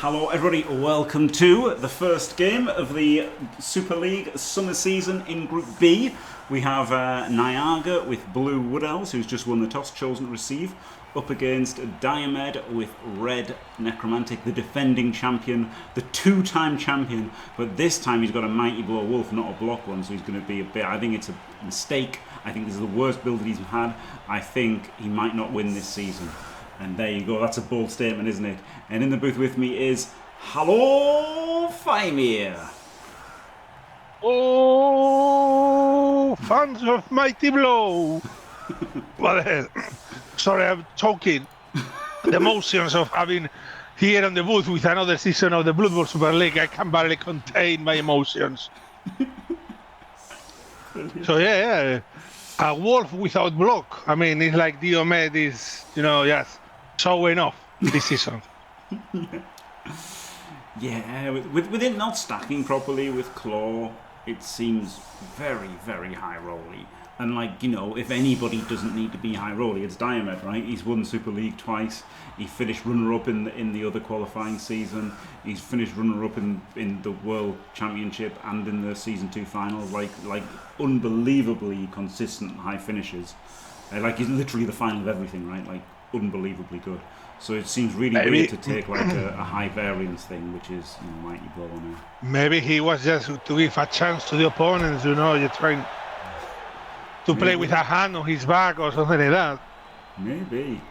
Hello everybody, welcome to the first game of the Super League summer season in Group B. We have Nyaga with Blue Wood Elves, who's just won the toss, chosen to receive, up against Diomed with Red Necromantic, the defending champion, the two-time champion, but this time he's got a Mighty Blow Wolf, not a block one, so he's going to be a bit... I think it's a mistake. I think this is the worst build that he's had. I think he might not win this season. And there you go, that's a bold statement, isn't it? And in the booth with me is, hello, Faemir. Oh, fans of Mighty Blow. Well, sorry, I'm choking. The emotions of having here on the booth with another season of the Bloodbowl Super League, I can barely contain my emotions. So yeah, a wolf without block. I mean, it's like Diomed is, just showing off this season. Yeah, with it not stacking properly with Claw, it seems very, very high rolly. And if anybody doesn't need to be high rolly, it's Diomed, right? He's won Super League twice. He finished runner-up in the other qualifying season. He's finished runner-up in the World Championship and in the Season 2 finals. Like unbelievably consistent high finishes. He's literally the final of everything, right? Like unbelievably good. So it seems really weird to take a high variance thing, which is Mighty Blow on it. Maybe he was just to give a chance to the opponents. You're trying to play with a hand on his back or something like that. Maybe.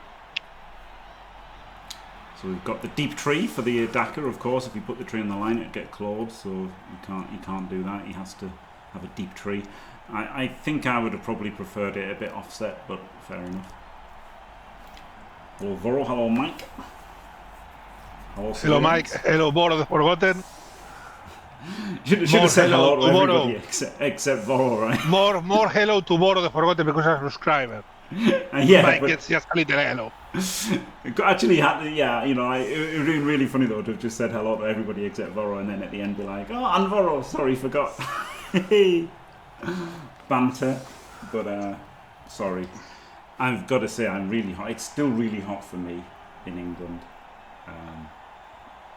So we've got the deep tree for the Daka, of course. If you put the tree on the line, it'd get clawed. So you can't do that. He has to have a deep tree. I think I would have probably preferred it a bit offset, but fair enough. Hello Voro, hello Mike. Hello Mike, hello Voro the Forgotten. Should have said hello to everybody except Voro, right? More hello to Voro the Forgotten because I'm a subscriber. Yeah, Mike gets just a little hello. Actually, it would have been really funny though to have just said hello to everybody except Voro, and then at the end be like, oh, and Voro, sorry, forgot. Banter, but sorry. I've got to say, I'm really hot. It's still really hot for me in England.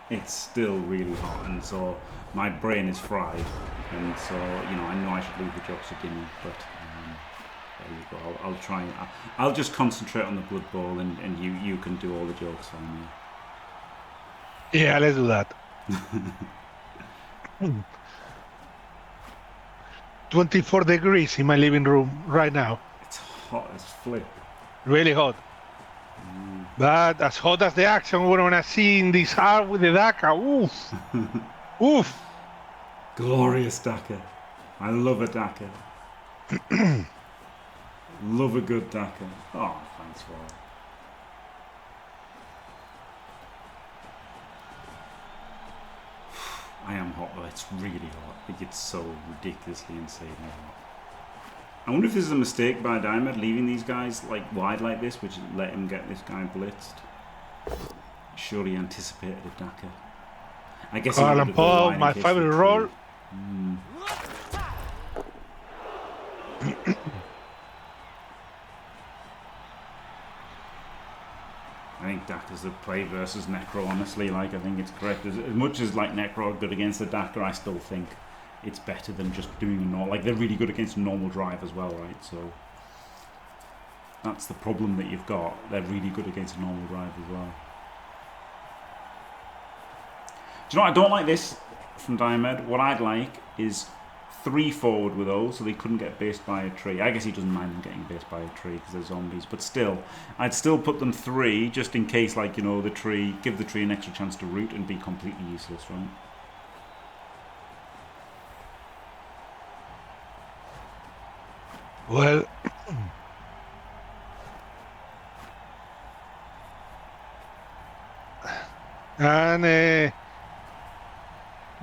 It's still really hot, and so my brain is fried. And so, I know I should leave the jokes to Guinea, but there you go. I'll try. I'll just concentrate on the Blood Bowl, and you can do all the jokes for me. Yeah, let's do that. 24 degrees in my living room right now. It's hot as flip. Really hot. But as hot as the action we're gonna see in this hour with the Daka. Oof. Oof. Glorious Daka. I love a Daka. Love a good Daka. Oh, thanks for it. I am hot though. It's really hot. It gets so ridiculously insanely hot. I wonder if this is a mistake by Diomed leaving these guys wide like this, which let him get this guy blitzed. Surely anticipated a Daka. I guess he Alan Paul, my favorite role. I think Daka's the play versus Necro, honestly. I think it's correct. As much as Necro are good against the Daka, I still think it's better than just doing a normal. They're really good against a normal drive as well, right? So that's the problem that you've got. They're really good against a normal drive as well. Do you know what I don't like this from Diomed? What I'd like is 3 forward with those, so they couldn't get based by a tree. I guess he doesn't mind them getting based by a tree because they're zombies, but still, I'd still put them 3 just in case, the tree, give the tree an extra chance to root and be completely useless, right? Well, and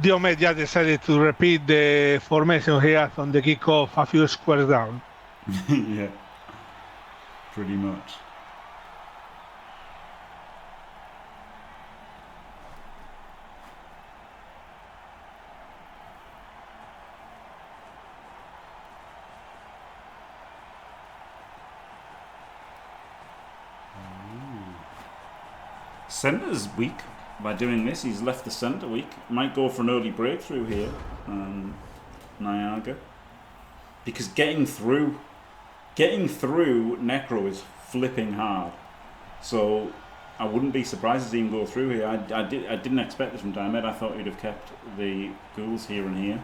Diomed just decided to repeat the formation he had on the kickoff a few squares down. Yeah, pretty much. Centre's weak. by doing this. He's left the centre weak. Might go for an early breakthrough here, Nyaga. Because getting through Necro is flipping hard. So I wouldn't be surprised to see him go through here. I didn't expect this from Diomed. I thought he'd have kept the ghouls here and here.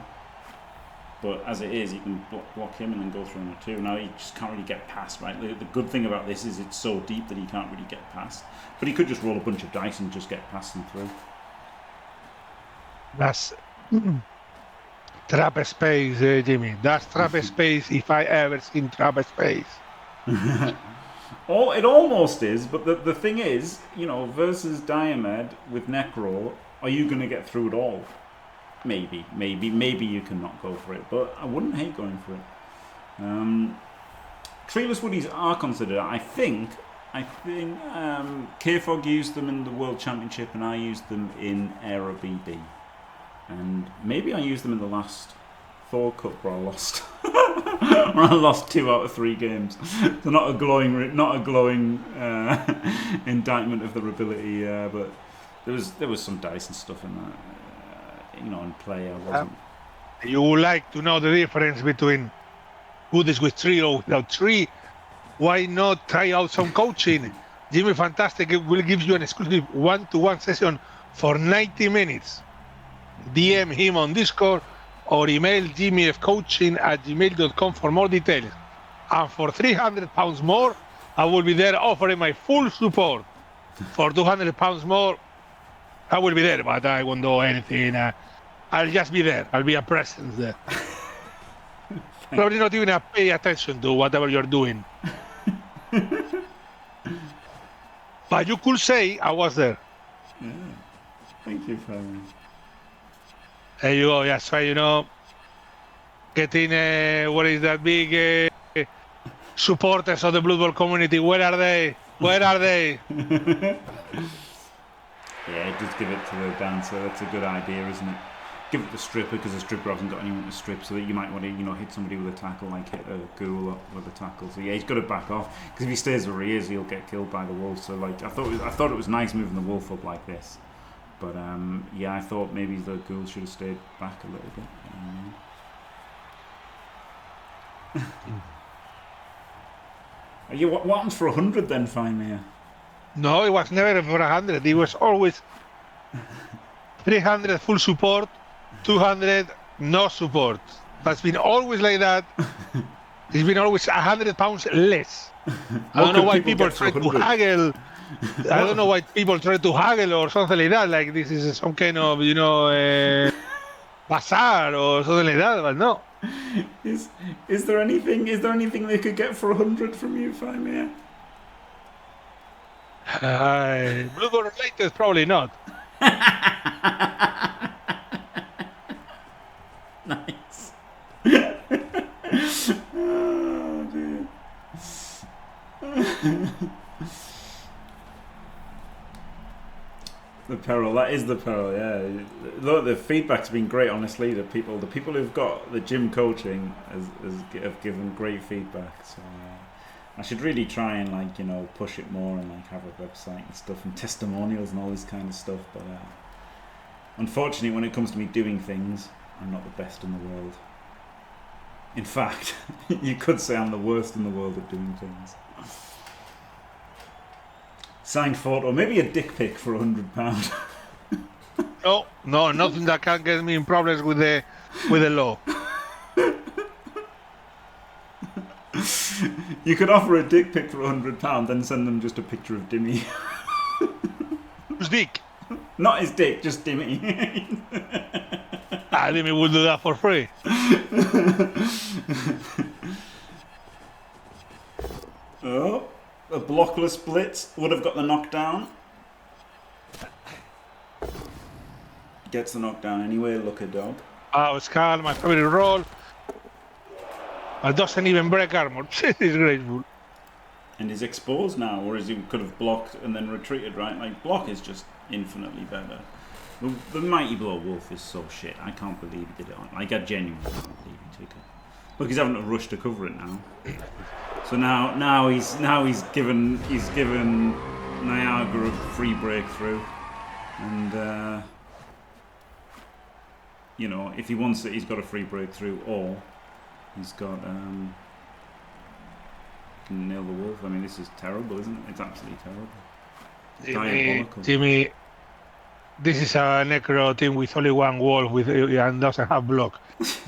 But as it is, you can block him and then go through him too. Now he just can't really get past, right? The good thing about this is it's so deep that he can't really get past. But he could just roll a bunch of dice and just get past them through. That's trap space, Jimmy. That's trap space if I ever seen trap space. Oh, it almost is, but the thing is, versus Diomed with Necro, are you going to get through it all? Maybe you can not go for it, but I wouldn't hate going for it. Treeless Woodies are considered. I think K-Fog used them in the World Championship, and I used them in Aero BB, and maybe I used them in the last Thor Cup where I lost. Where I lost 2 out of 3 games. So not a glowing indictment of their ability, but there was some dice and stuff in that. In play, I wasn't. You would like to know the difference between Woodies with 3 or without 3? Why not try out some coaching? Jimmy Fantastic will give you an exclusive 1-to-1 session for 90 minutes. DM him on Discord or email jimmyfcoaching@gmail.com for more details. And for £300 more, I will be there offering my full support. For £200 more, I will be there, but I won't do anything. I'll just be there. I'll be a presence there. Probably not even pay attention to whatever you're doing. But you could say I was there. Yeah. Thank you, Faemir. There you go. Yes, so, getting what is that big supporters of the Blood Bowl community? Where are they? Where are they? Yeah, just give it to the dancer. That's a good idea, isn't it? Give it to the stripper, because the stripper hasn't got anyone to strip, so that you might want to, hit somebody with a tackle, like hit a ghoul up with a tackle. So yeah, he's got to back off, because if he stays where he is, he'll get killed by the wolf. So I thought it was nice moving the wolf up like this, but yeah, I thought maybe the ghoul should have stayed back a little bit. What happens for 100 then, Faemir? No, it was never for 100. It was always 300 full support, 200 no support. That's been always like that. It's been always £100 less. I don't know why people try to haggle. I don't know why people try to haggle or something like that. Like this is some kind of, bazaar or something like that. But no. Is there anything they could get for 100 from you, Faemir? Blue Bowl related, probably not. Nice. Oh dear. The peril, that is the peril, yeah. Look, the feedback's been great, honestly. The people who've got the gym coaching have given great feedback. So I should really try and push it more and have a website and stuff and testimonials and all this kind of stuff. But unfortunately, when it comes to me doing things, I'm not the best in the world. In fact, you could say I'm the worst in the world at doing things. Signed photo, maybe a dick pic for £100. No, nothing that can get me in problems with the law. You could offer a dick pic for £100, then send them just a picture of Dimmy. Whose dick? Not his dick, just Dimmy. Dimmy will do that for free. Oh, a blockless blitz would have got the knockdown. Gets the knockdown anyway, look a dog. Skull, my favorite role. It doesn't even break armor. It's graceful. And he's exposed now, whereas he could have blocked and then retreated, right? Like, block is just infinitely better. The Mighty Blow Wolf is so shit. I can't believe he did it on. Like, I genuinely can't believe he took it. Look, he's having to rush to cover it now. So now he's given Nyaga a free breakthrough. And, you know, if he wants it, he's got a free breakthrough, or he's got, can nail the wolf. I mean, this is terrible, isn't it? It's absolutely terrible. Diabolical. Jimmy, this is a necro team with only one wolf and doesn't have block.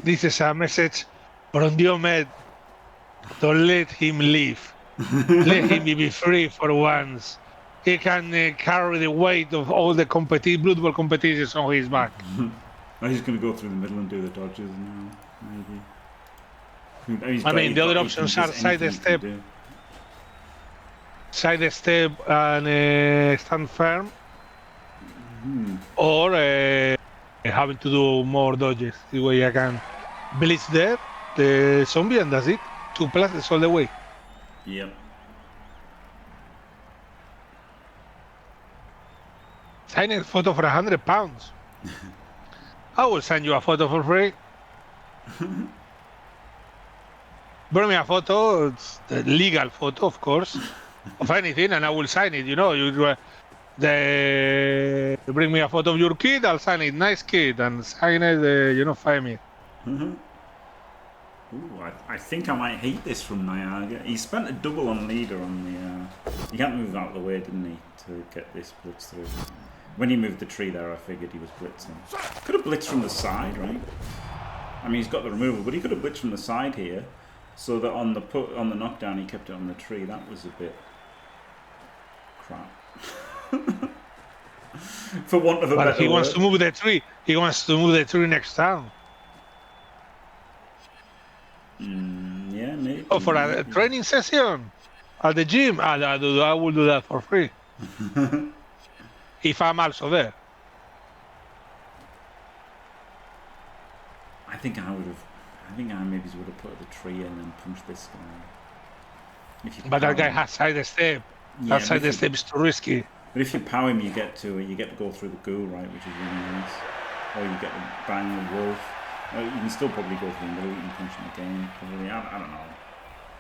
This is a message from Diomed. Don't let him leave. Let him be free for once. He can carry the weight of all the Blood Bowl competitions on his back. Oh, he's going to go through the middle and do the dodges now, maybe. I mean, the other options are sidestep and stand firm, or having to do more dodges. The way I can blitz there, the zombie, and that's it. 2+ all the way. Yep. Sign a photo for £100. I will send you a photo for free. Bring me a photo, it's a legal photo, of course, of anything, and I will sign it. You know, they bring me a photo of your kid, I'll sign it. Nice kid, and sign it. You know, Faemir. Ooh, I think I might hate this from Nyaga. He spent a double on leader on the. He can't move out of the way, didn't he, to get this blitz through? When he moved the tree there, I figured he was blitzing. Could have blitzed from the side, right? I mean, he's got the removal, but he could have blitzed from the side here, so that on the knockdown he kept it on the tree. That was a bit crap. For want of a better word. He wants to move the tree. He wants to move the tree next time. Yeah, maybe. Oh, for a training session at the gym, I will do that for free. If I'm also there. I think I maybe would have put the tree in and punched this guy. But that guy has sidestep. That sidestep is too risky. But if you power him, you get to go through the ghoul, right, which is really nice. Or you get to bang the wolf. Well, you can still probably go through the middle. You can punch him again. Probably. I don't know.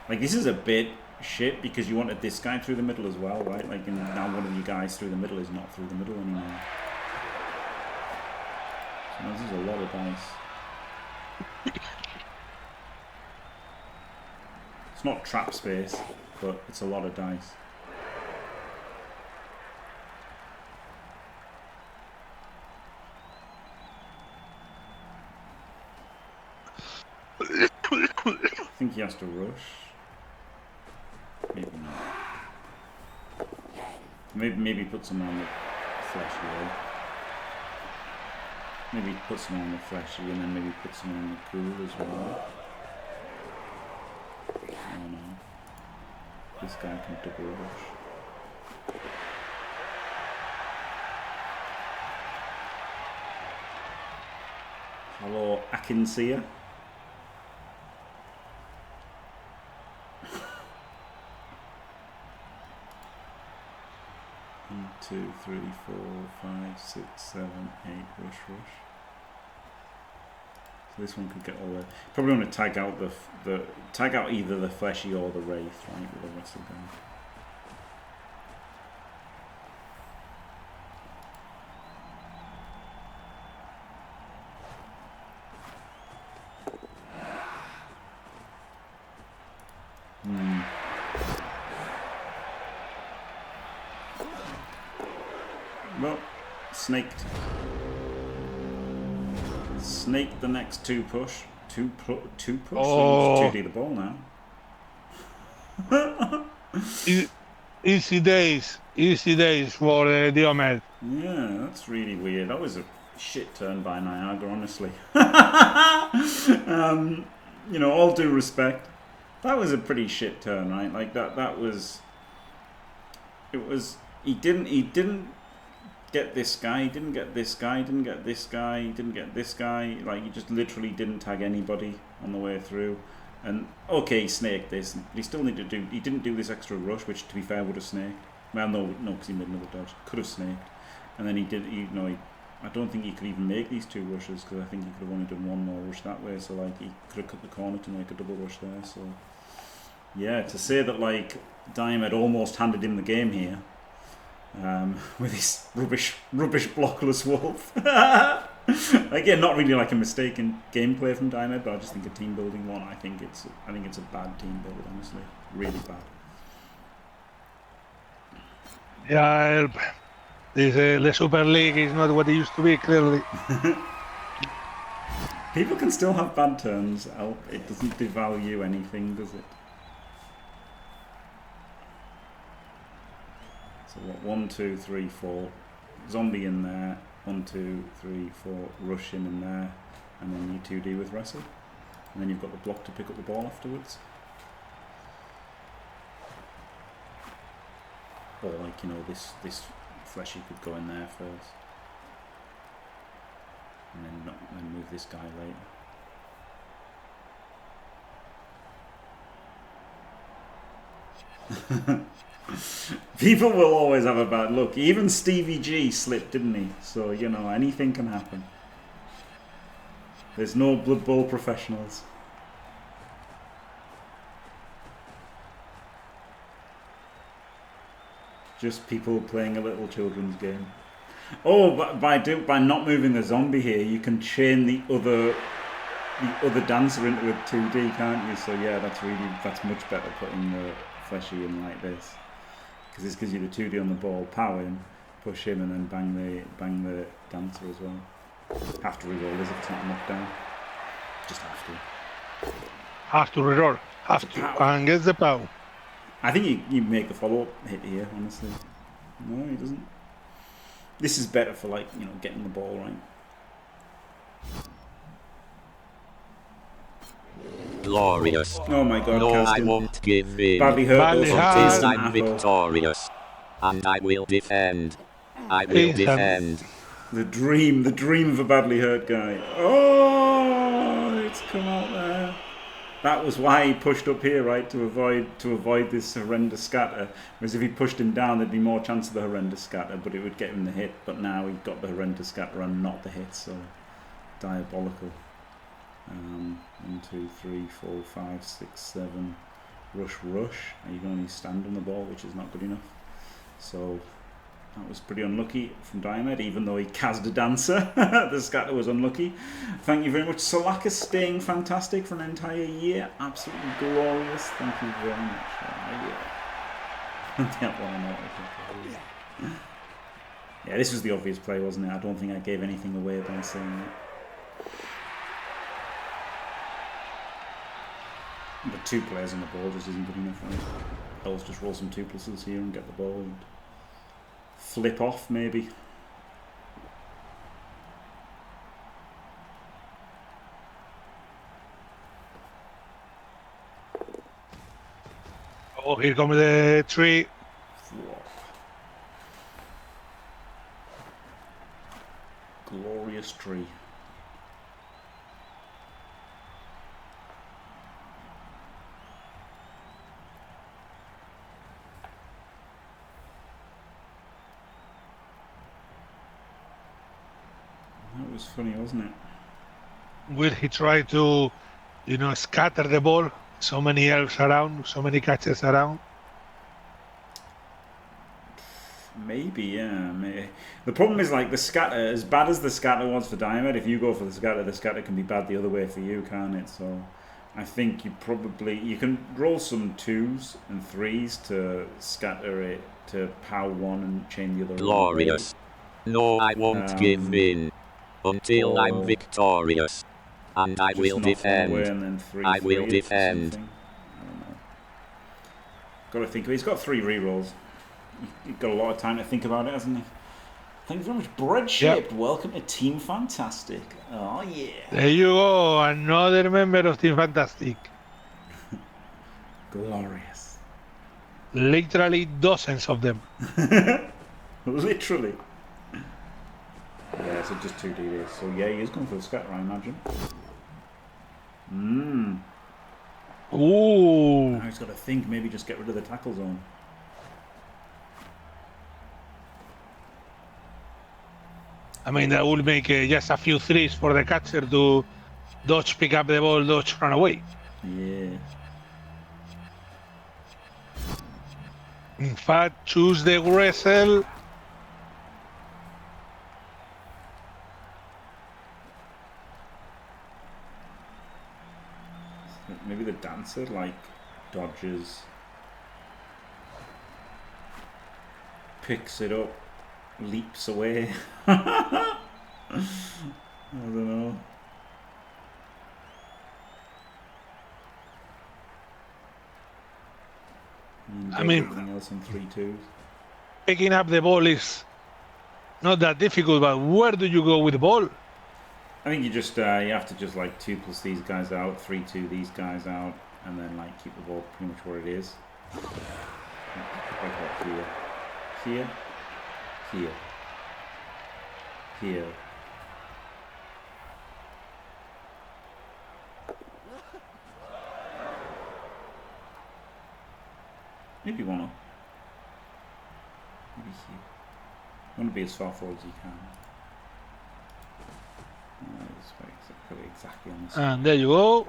Like, this is a bit shit because you wanted this guy through the middle as well, right? Like, and now one of you guys through the middle is not through the middle anymore. So this is a lot of dice. It's not trap space, but it's a lot of dice. I think he has to rush. Maybe not. Maybe put someone on the fleshy way. Maybe put someone on the fleshy and then maybe put someone on the cool as well. Oh no. This guy can double rush. Hello, Akinseer. 2, 3, 4, 5, 6, 7, 8, rush. So this one could get all the. Probably want to tag out tag out either the fleshy or the wraith, right, with the rest of them. Well, snaked. Snake the next two push. Two push. Oh. So 2D the ball now. Easy days for Diomed. Yeah, that's really weird. That was a shit turn by Nyaga, honestly. You know, all due respect, that was a pretty shit turn, right? Like that was. It was. He didn't get this guy, he didn't get this guy, didn't get this guy, he didn't get this guy. Like, he just literally didn't tag anybody on the way through. And okay, he snaked this, but he still needed to do. He didn't do this extra rush, which to be fair would have snaked. Well, no, because he made another dodge. Could have snaked, and then he did. I don't think he could even make these two rushes because I think he could have only done one more rush that way. So like, he could have cut the corner to make a double rush there. So yeah, to say that like Diomed almost handed him the game here. with his rubbish blockless wolf. Again, not really like a mistake in gameplay from Diomed, but I just think a team building one. I think it's a bad team build, honestly, really bad. Yeah, the Super League is not what it used to be, clearly. People can still have bad turns. It doesn't devalue anything, does it? So what? 1, 2, 3, 4. Zombie in there. 1, 2, 3, 4. Rush in there, and then you 2D with wrestle, and then you've got the block to pick up the ball afterwards. Or like, you know, this fleshy could go in there first, and then move this guy later. People will always have a bad look. Even Stevie G slipped, didn't he? So, you know, anything can happen. There's no Blood Bowl professionals. Just people playing a little children's game. Oh, but by not moving the zombie here, you can chain the other dancer into a 2D, can't you? So yeah, that's much better, putting the fleshy in like this, because this gives you the 2D on the ball, power him, push him, and then bang the dancer as well. Have to reroll this if it's not knocked down. Just have to. Have to reroll. Have to. And get the power. I think you make the follow-up hit here, honestly. No, he doesn't. This is better for, like, you know, getting the ball right. Glorious. Oh my god, no, Caston. I won't give in. Badly hurt. Until I'm victorious. And I will defend. I will defend. The dream of a badly hurt guy. Oh, it's come out there. That was why he pushed up here, right? To avoid this horrendous scatter. Whereas if he pushed him down, there'd be more chance of the horrendous scatter, but it would get him the hit. But now he got the horrendous scatter and not the hit, so diabolical. 1, 2, 3, 4, 5, 6, 7. Rush. You can only stand on the ball, which is not good enough. So that was pretty unlucky from Diomed, even though he cast a dancer. The scatter was unlucky. Thank you very much. Solaka staying fantastic for an entire year. Absolutely glorious. Thank you very much. Yeah, this was the obvious play, wasn't it? I don't think I gave anything away by saying that. But 2 players on the ball just isn't good enough, right? Else just roll some 2+s here and get the ball and flip off, maybe. Oh, here comes the tree. Glorious tree. That was funny, wasn't it? Will he try to, you know, scatter the ball? So many elves around, so many catches around. Maybe, yeah. Maybe. The problem is, like, the scatter, as bad as the scatter was for Diomed, if you go for the scatter can be bad the other way for you, can't it? So I think you can roll some 2s and 3s to scatter it to power 1 and chain the other. Glorious. No, I won't give in. Until I'm victorious. And I will defend. I will defend. I don't know. Got to think. He's got 3 rerolls. He's got a lot of time to think about it, hasn't he? Thank you very much. Bread Shaped. Yep. Welcome to Team Fantastic. Oh, yeah. There you go. Another member of Team Fantastic. Glorious. Literally dozens of them. Literally. Yeah, so just 2D this. So yeah, he is going for the scatter, I imagine. Ooh. Now he's got to think, maybe just get rid of the tackle zone. I mean, that would make just a few 3s for the catcher to dodge, pick up the ball, dodge, run away. Yeah. In fact, choose the wrestle. Maybe the dancer, like, dodges, picks it up, leaps away. I don't know. I mean, everything else in 3-2s. Picking up the ball is not that difficult, but where do you go with the ball? I think you just you have to just like 2+ these guys out, 3-2 these guys out, and then like keep the ball pretty much where it is. Like here, here, here. Maybe one up. Maybe here. You want to be as far forward as you can. Put it exactly on this. And there you go.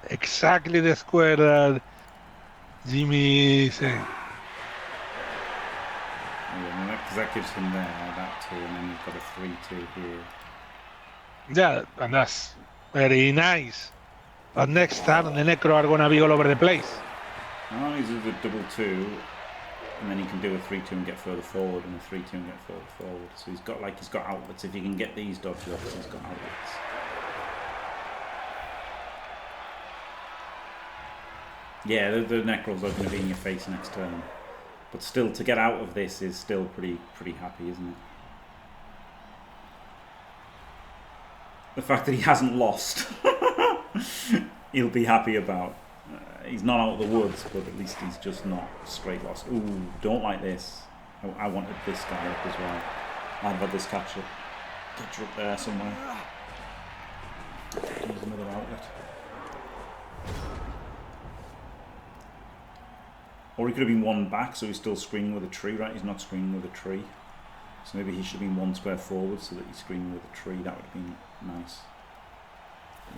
Exactly the square that Jimmy is saying. Yeah, because that gives him there, that 2, and then you've got a 3-2 here. Yeah, and that's very nice. But next time the Necro are gonna be all over the place. Oh, he's a double 2, and then he can do a 3-2 and get further forward, and a 3-2 and get further forward. So he's got outlets. If you can get these dodges off, he's got outlets. Yeah, the Necros are going to be in your face next turn, but still, to get out of this is still pretty happy, isn't it? The fact that he hasn't lost, he'll be happy about. He's not out of the woods, but at least he's just not straight lost. Ooh, don't like this. I wanted this guy up as well. I'd have had this catcher up there somewhere. There's another outlet. Or he could have been one back, so he's still screening with a tree, right? He's not screening with a tree. So maybe he should have been one square forward so that he's screening with a tree. That would have been nice.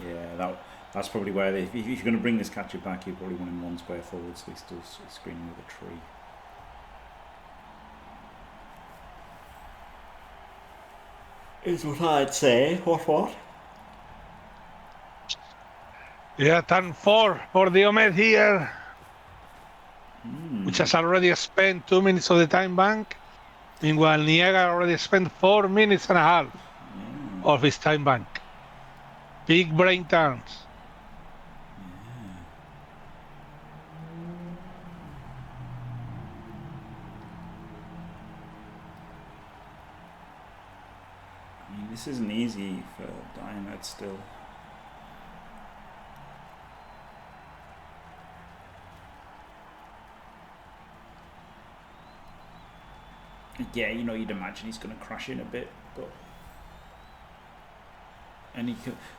Yeah, that's probably where if you're going to bring this catcher back, you probably want him one square forward so he's still screening with a tree. Is what I'd say. What? Yeah, turn 4 for Diomed here. Which has already spent 2 minutes of the time bank. Meanwhile, Nyaga already spent 4 minutes and a half of his time bank. Big brain turns. I mean, this isn't easy for Diomed still. Yeah, you know, you'd imagine he's going to crash in a bit, but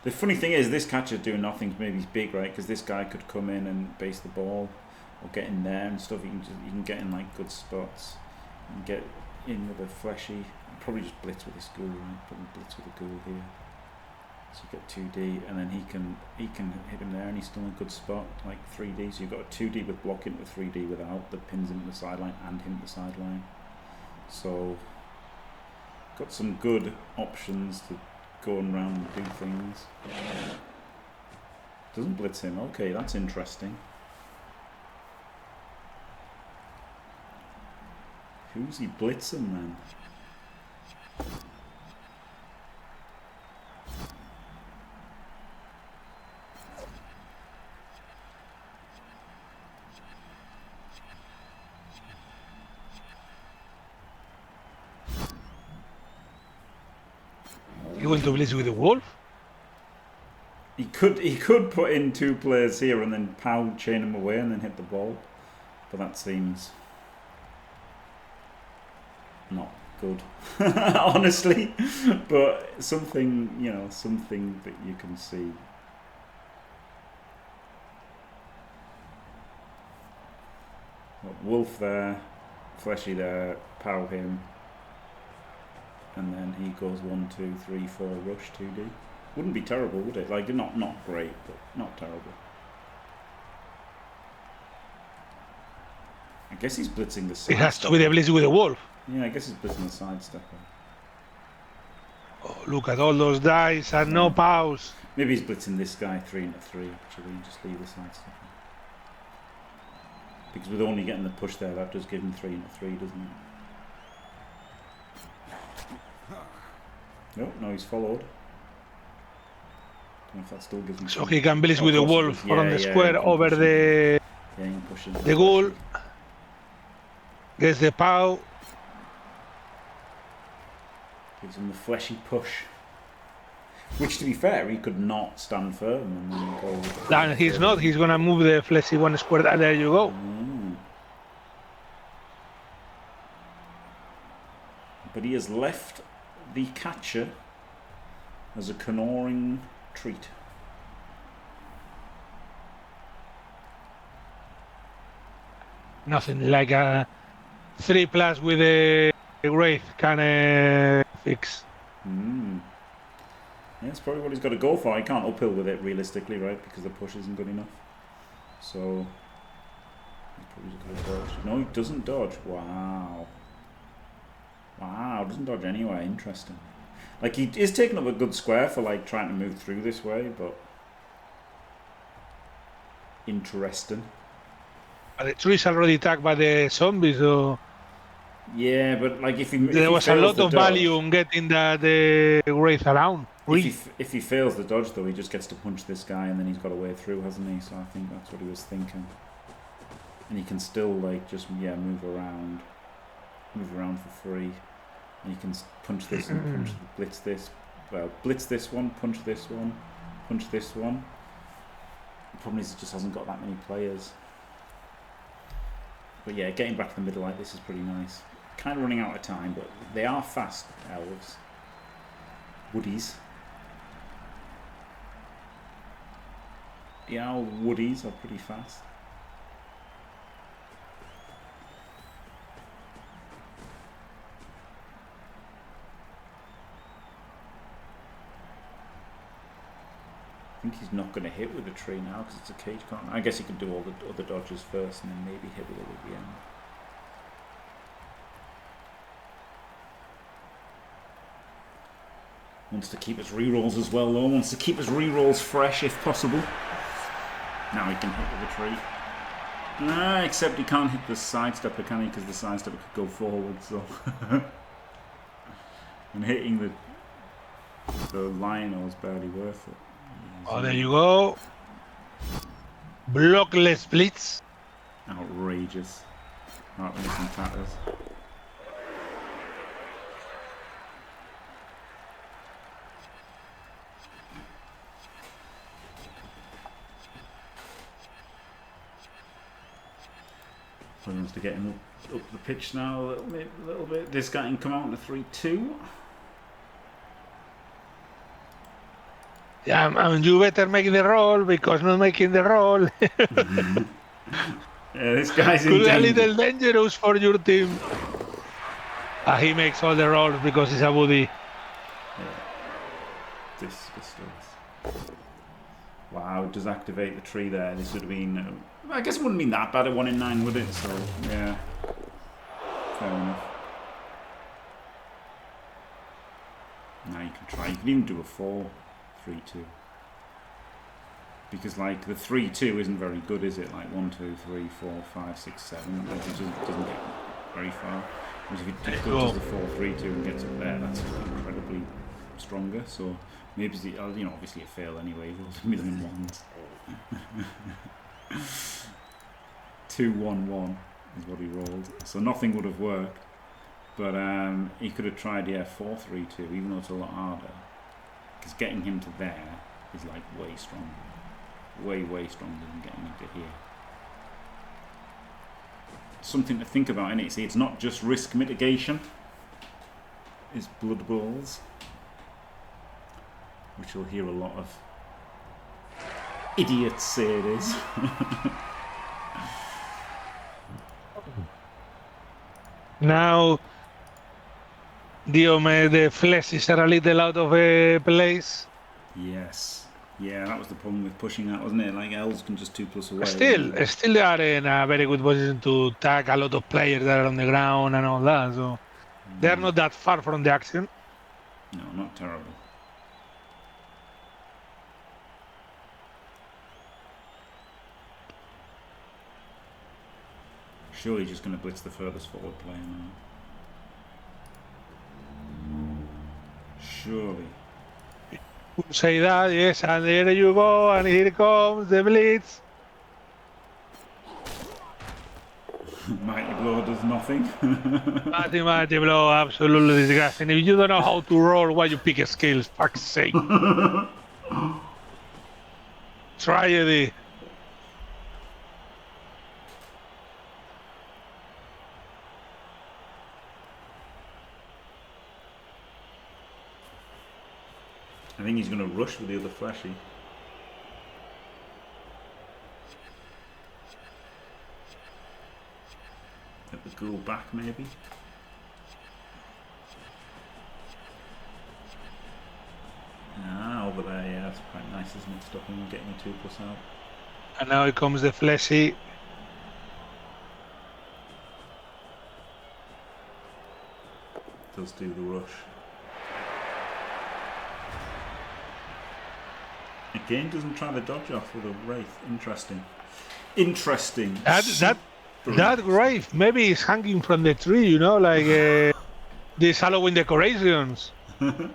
the funny thing is, this catcher's doing nothing. Maybe he's big, right? Because this guy could come in and base the ball, or get in there and stuff. You can get in like good spots, and get in with a fleshy. Probably just blitz with his ghoul, right? Probably blitz with a ghoul here. So you get 2D, and then he can hit him there, and he's still in a good spot, like 3D. So you've got a 2D with blocking with 3D without, that pins him to the sideline and him to the sideline. So, got some good options to go around and do things. Doesn't blitz him. Okay, that's interesting. Who's he blitzing then? You want to blitz with the wolf? He could put in 2 players here and then pound chain him away and then hit the ball, but that seems not good, honestly. But something that you can see. Wolf there, fleshy there, pow him. And then he goes 1, 2, 3, 4, rush 2D. Wouldn't be terrible, would it? Like, not great, but not terrible. I guess he's blitzing the side. It has to be the blitz with the wolf. Yeah, I guess he's blitzing the side stepper. Oh, look at all those dice and no pause. Maybe he's blitzing this guy 3 into 3, actually, and just leave the side stuff. Because with only getting the push there, that does give him 3 into 3, doesn't it? No, no, he's followed. Don't know if that still gives him. So he can blitz with the wolf from the square over the goal. Gets the pow. Gives him the fleshy push. Which, to be fair, he could not stand firm and then go. And he's not. He's gonna move the fleshy one square. There you go. But he has left the catcher as a canoring treat. Nothing like a 3+ with a wraith can fix. Yeah, that's probably what he's got to go for. He can't uphill with it realistically, right? Because the push isn't good enough. So he's probably just going to dodge. No, he doesn't dodge. Wow. Wow, doesn't dodge anyway. Interesting. Like, he is taking up a good square for, like, trying to move through this way, but interesting. The tree is already attacked by the zombies, so yeah, but like if there was a lot of value in getting the wraith around. If he fails the dodge, though, he just gets to punch this guy, and then he's got a way through, hasn't he? So I think that's what he was thinking. And he can still, like, just move around for free. And you can punch this and blitz this. Well, blitz this one, punch this one, punch this one. The problem is it just hasn't got that many players. But yeah, getting back to the middle like this is pretty nice. Kind of running out of time, but they are fast elves. Woodies. The owl woodies are pretty fast. I think he's not going to hit with the tree now because it's a cage corner. I guess he can do all the other dodges first and then maybe hit with it at the end. Wants to keep his rerolls as well though. Wants to keep his rerolls fresh if possible. Now he can hit with the tree. Except he can't hit the sidestepper, can he? Because the sidestepper could go forward, so... and hitting the Lionel is barely worth it. Oh, there you go. Blockless blitz. Outrageous. Right, we need some tatters. So he wants to get him up the pitch now a little bit. This guy can come out in a 3-2. Yeah, and you better make the roll because not making the roll. Yeah, this guy's could be a little dangerous for your team. He makes all the rolls because he's a woody. Yeah. Disgusting. Wow, it does activate the tree there. This would have been... I guess it wouldn't mean that bad at 1 in 9, would it? So, yeah. Fair enough. Now you can try. You can even do a 4-3-2. Because, like, the 3-2 isn't very good, is it? Like, 1, 2, 3, 4, 5, 6, 7. Like, it just doesn't get very far. Whereas if he does the 4-3-2 and gets up there, that's incredibly stronger. So, maybe, you know, obviously a fail anyway. He rolls a million ones. 2-1-1 is what he rolled, so nothing would have worked. But he could have tried 4-3-2, even though it's a lot harder. Because getting him to there is like way stronger, way stronger than getting him to here. Something to think about, innit? See, it's not just risk mitigation. It's blood bowls, which you'll hear a lot of idiots say it is. Now, Diomed, the flesh is a little out of place. Yes. Yeah, that was the problem with pushing that, wasn't it? Like, elves can just 2+ away. Still they are in a very good position to tag a lot of players that are on the ground and all that. So they're not that far from the action. No, not terrible. Surely he's just going to blitz the furthest forward player now. Surely. Say that, yes, and there you go, and here comes the blitz. Mighty blow does nothing. Mighty blow, absolutely disgusting. If you don't know how to roll, why you pick a skill? Fuck's sake. Try it. I think he's going to rush with the other fleshy. Get the ghoul back, maybe. Ah, over there, yeah, that's quite nice, isn't it? Stopping him getting a 2+ out. And now here comes the fleshy. Does do the rush. Again, doesn't try the dodge off with a wraith. Interesting. Interesting. That wraith maybe is hanging from the tree, you know, like these Halloween decorations. You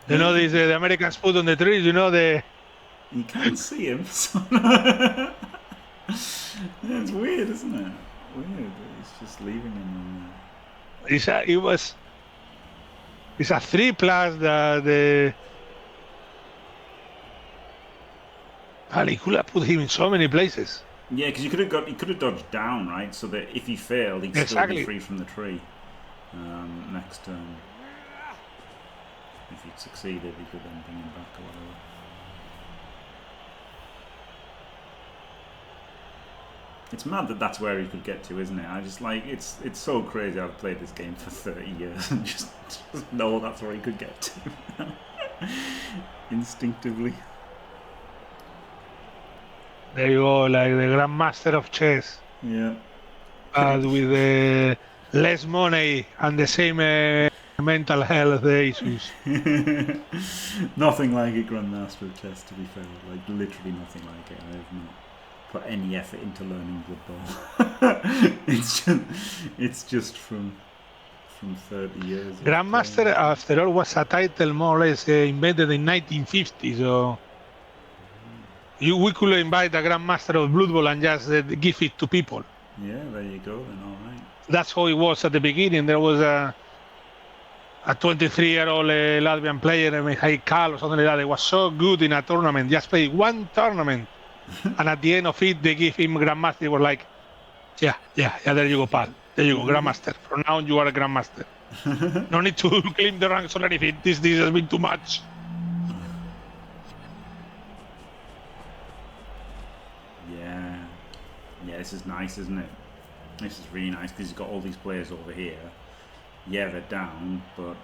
know, these the Americans put on the trees, you know, the... You can't see him. It's weird, isn't it? Weird. He's just leaving him on there. It's a 3+, the... And he could have put him in so many places. Yeah, because he could have dodged down, right? So that if he failed, he'd still be free from the tree. Next turn. If he'd succeeded, he could then bring him back or whatever. It's mad that that's where he could get to, isn't it? I just like it's so crazy. I've played this game for 30 years and just know that's where he could get to instinctively. There you go, like the Grandmaster of Chess. Yeah. With less money and the same mental health issues. Nothing like a Grandmaster of Chess, to be fair. Like, literally nothing like it. I have not put any effort into learning Blood Bowl. it's just from 30 years. Grandmaster, after all, was a title more or less invented in 1950, so... we could invite a Grandmaster of Blood Bowl and just give it to people. Yeah, there you go then, alright. That's how it was at the beginning. There was a 23-year-old Latvian player, Mikhail Kal or something like that. It was so good in a tournament. Just played one tournament. And at the end of it, they give him Grandmaster. They were like, yeah, there you go, pal. There you go, Grandmaster. From now on, you are a Grandmaster. No need to claim the ranks or anything. This has been too much. Yeah, this is nice, isn't it? This is really nice because he's got all these players over here. Yeah, they're down, but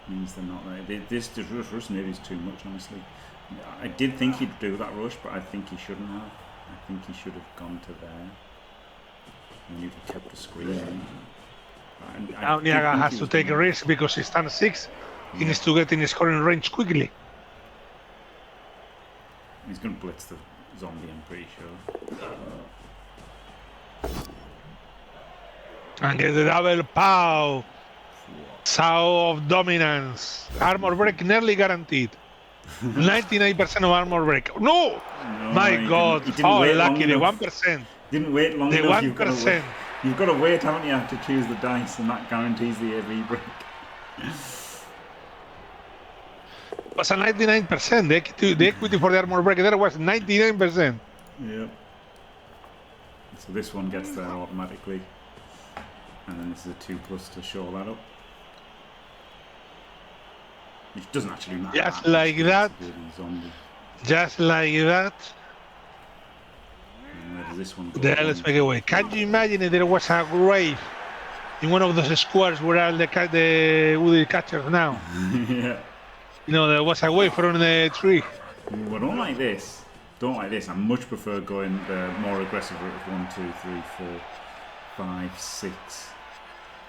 means they're not there. This rush maybe is too much, honestly. I did think he'd do that rush, but I think he shouldn't have. I think he should have gone to there. And you'd have kept the screen. Now Nyaga has to take a risk because he stands 6. He needs to get in his scoring range quickly. He's going to blitz the zombie, I'm pretty sure. And get the double pow. Sow of dominance. Armor break nearly guaranteed. 99% of armor break. No! My God. Didn't oh, wait lucky. The enough. 1%. Didn't wait long the enough. 1%. You've got to wait, haven't you, to choose the dice, and that guarantees the AV break. It was a 99%. The equity for the armor break there was 99%. Yeah. So this one gets there automatically. And then this is a 2+ to show that up. Which doesn't actually matter. Just like that. Just like that. And where does this one go? Let's make it away. Can you imagine if there was a grave in one of those squares where all the woody catchers now? Yeah. You know, there was a way from the tree. Well, don't like this. Don't like this. I much prefer going the more aggressive route of 1, 2, 3, 4, 5, 6,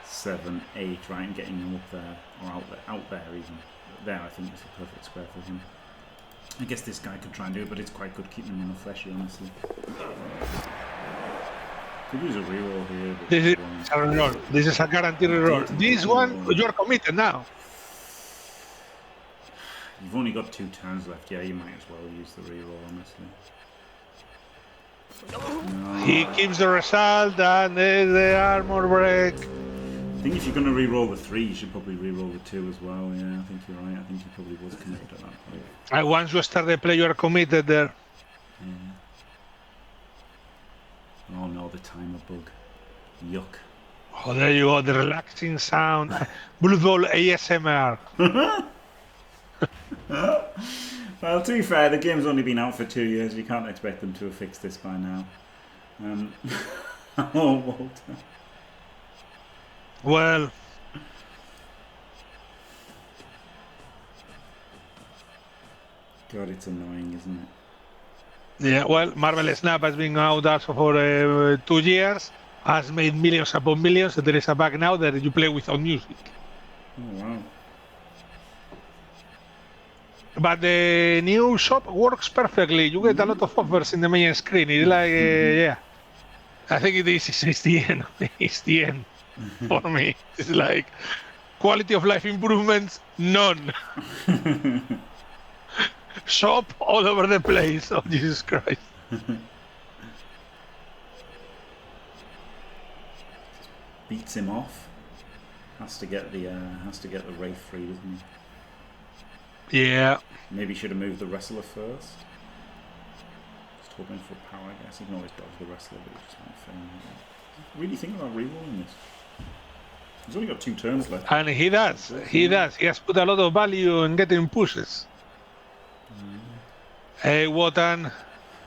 7, 8, right, and getting him up there or out there even. There, I think is the perfect square for him. I guess this guy could try and do it, but it's quite good keeping him in a fleshy, honestly. Could use a reroll here. But This is a reroll. This is a guaranteed reroll. This one, you're committed now. You've only got 2 turns left. Yeah, you might as well use the reroll, honestly. No. He keeps the result, and there's the armor break. I think if you're going to re-roll the 3, you should probably re-roll the 2 as well. Yeah, I think you're right. I think he probably was committed at that point. And once you start the play, you are committed there. Yeah. Oh no, the timer bug. Yuck. Oh, there you go, the relaxing sound. Bloodbowl ASMR. Well, to be fair, the game's only been out for 2 years. You can't expect them to have fixed this by now. Oh, Walter. Well, God, it's annoying, isn't it? yeah, well, Marvel Snap has been out also for 2 years, has made millions upon millions, so there is a bug now that you play without music. Oh, wow. But the new shop works perfectly. You get a lot of offers in the main screen. It's like, yeah. I think it's the end. It's the end for me. It's like quality of life improvements, none. Shop all over the place. Oh, Jesus Christ. Beats him off. Has to get the Wraith free, doesn't he? Yeah. Maybe should have moved the wrestler first. Just hoping for power, I guess. He can always dodge the wrestler, but it's just not fair. Really think about rerolling this. He's only got 2 turns left. And he does. He does. He has put a lot of value in getting pushes. Hey, Wotan.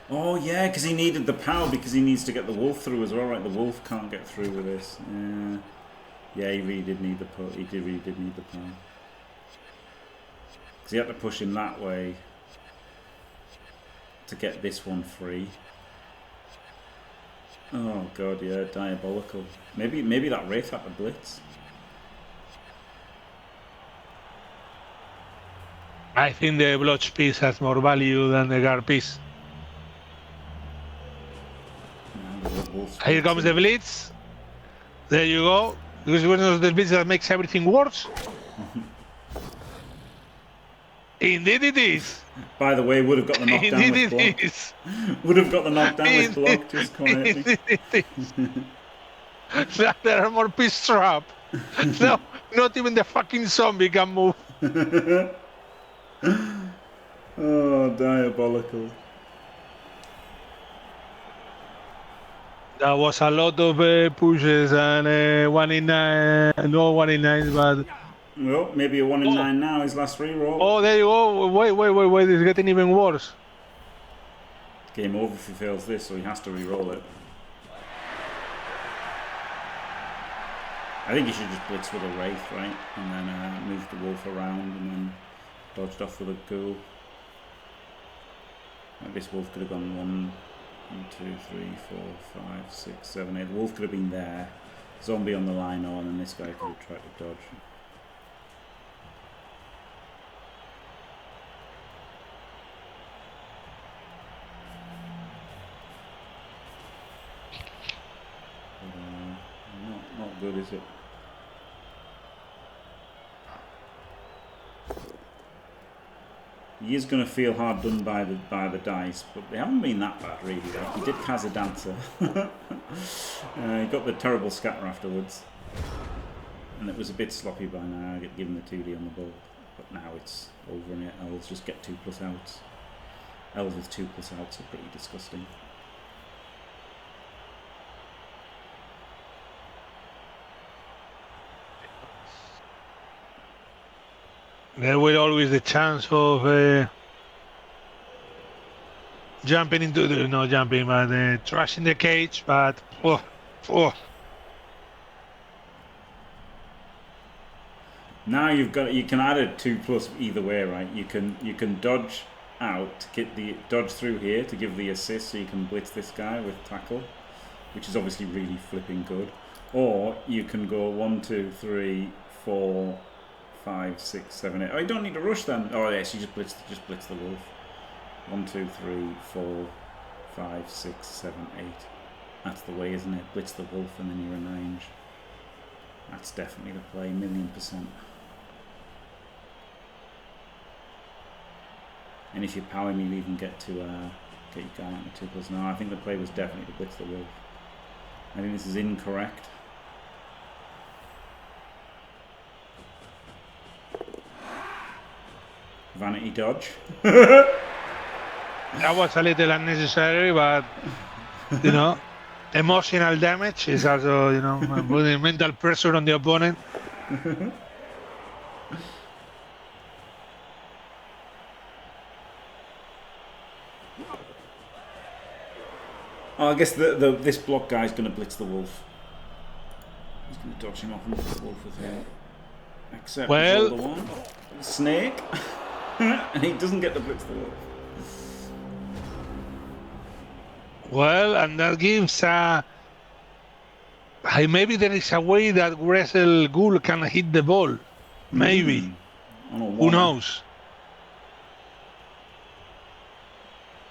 Oh yeah, because he needed the power because he needs to get the wolf through as well, right? The wolf can't get through with this. Yeah, he really did need the power. Really did need the power. Because he had to push him that way to get this one free. Oh god, yeah, diabolical. Maybe that Wraith had to blitz. I think the Blotch piece has more value than the Guard piece. Here comes the Blitz. There you go. This is one of the Blitz that makes everything worse. Indeed it is. By the way, would have got the knockdown Indeed with block. it is. Would have got the knockdown with block, just quietly. Indeed it is. There are more piece trap. No, not even the fucking zombie can move. Oh, diabolical. That was a lot of pushes and 1 in 9, no 1 in 9, but... Well, maybe a 1 in 9 now, his last reroll. Oh, there you go. Wait, it's getting even worse. Game over if he fails this, so he has to reroll it. I think he should just blitz with a Wraith, right? And then move the wolf around and then dodged off with a ghoul. Like this wolf could have gone 1, 2, 3, 4, 5, 6, 7, 8. The wolf could have been there. Zombie on the line on, and this guy could have tried to dodge. But, not good, is it? He is going to feel hard done by the dice, but they haven't been that bad really. Like, he did Kazza Dancer. He got the terrible scatter afterwards, and it was a bit sloppy by now, giving the 2D on the ball. But now it's over, and Elves just get 2+ outs. Elves with 2+ outs are pretty disgusting. There will always the chance of jumping into the, not jumping, but trashing the cage, but Now you can add a 2+ either way, right? You can dodge out to get the dodge through here to give the assist, so you can blitz this guy with tackle, which is obviously really flipping good. Or you can go 1, 2, 3, 4, 5, 6, 7, 8. Oh, you don't need to rush then. Oh yes, you just blitz the wolf. 1, 2, 3, 4, 5, 6, 7, 8. That's the way, isn't it? Blitz the wolf and then you're in range. That's definitely the play, 1,000,000%. And if you power me, you even get to get your guy out the 2+. No, I think the play was definitely to blitz the wolf. I think this is incorrect. Vanity dodge. That was a little unnecessary, but you know, emotional damage is also, you know, putting mental pressure on the opponent. Oh, I guess this block guy's going to blitz the wolf. He's going to dodge him off and blitz the wolf with him. Except well, the one snake, and he doesn't get to blitz the wolf. Well, and that gives maybe there is a way that Wrestle Ghoul can hit the ball. Maybe. Who knows?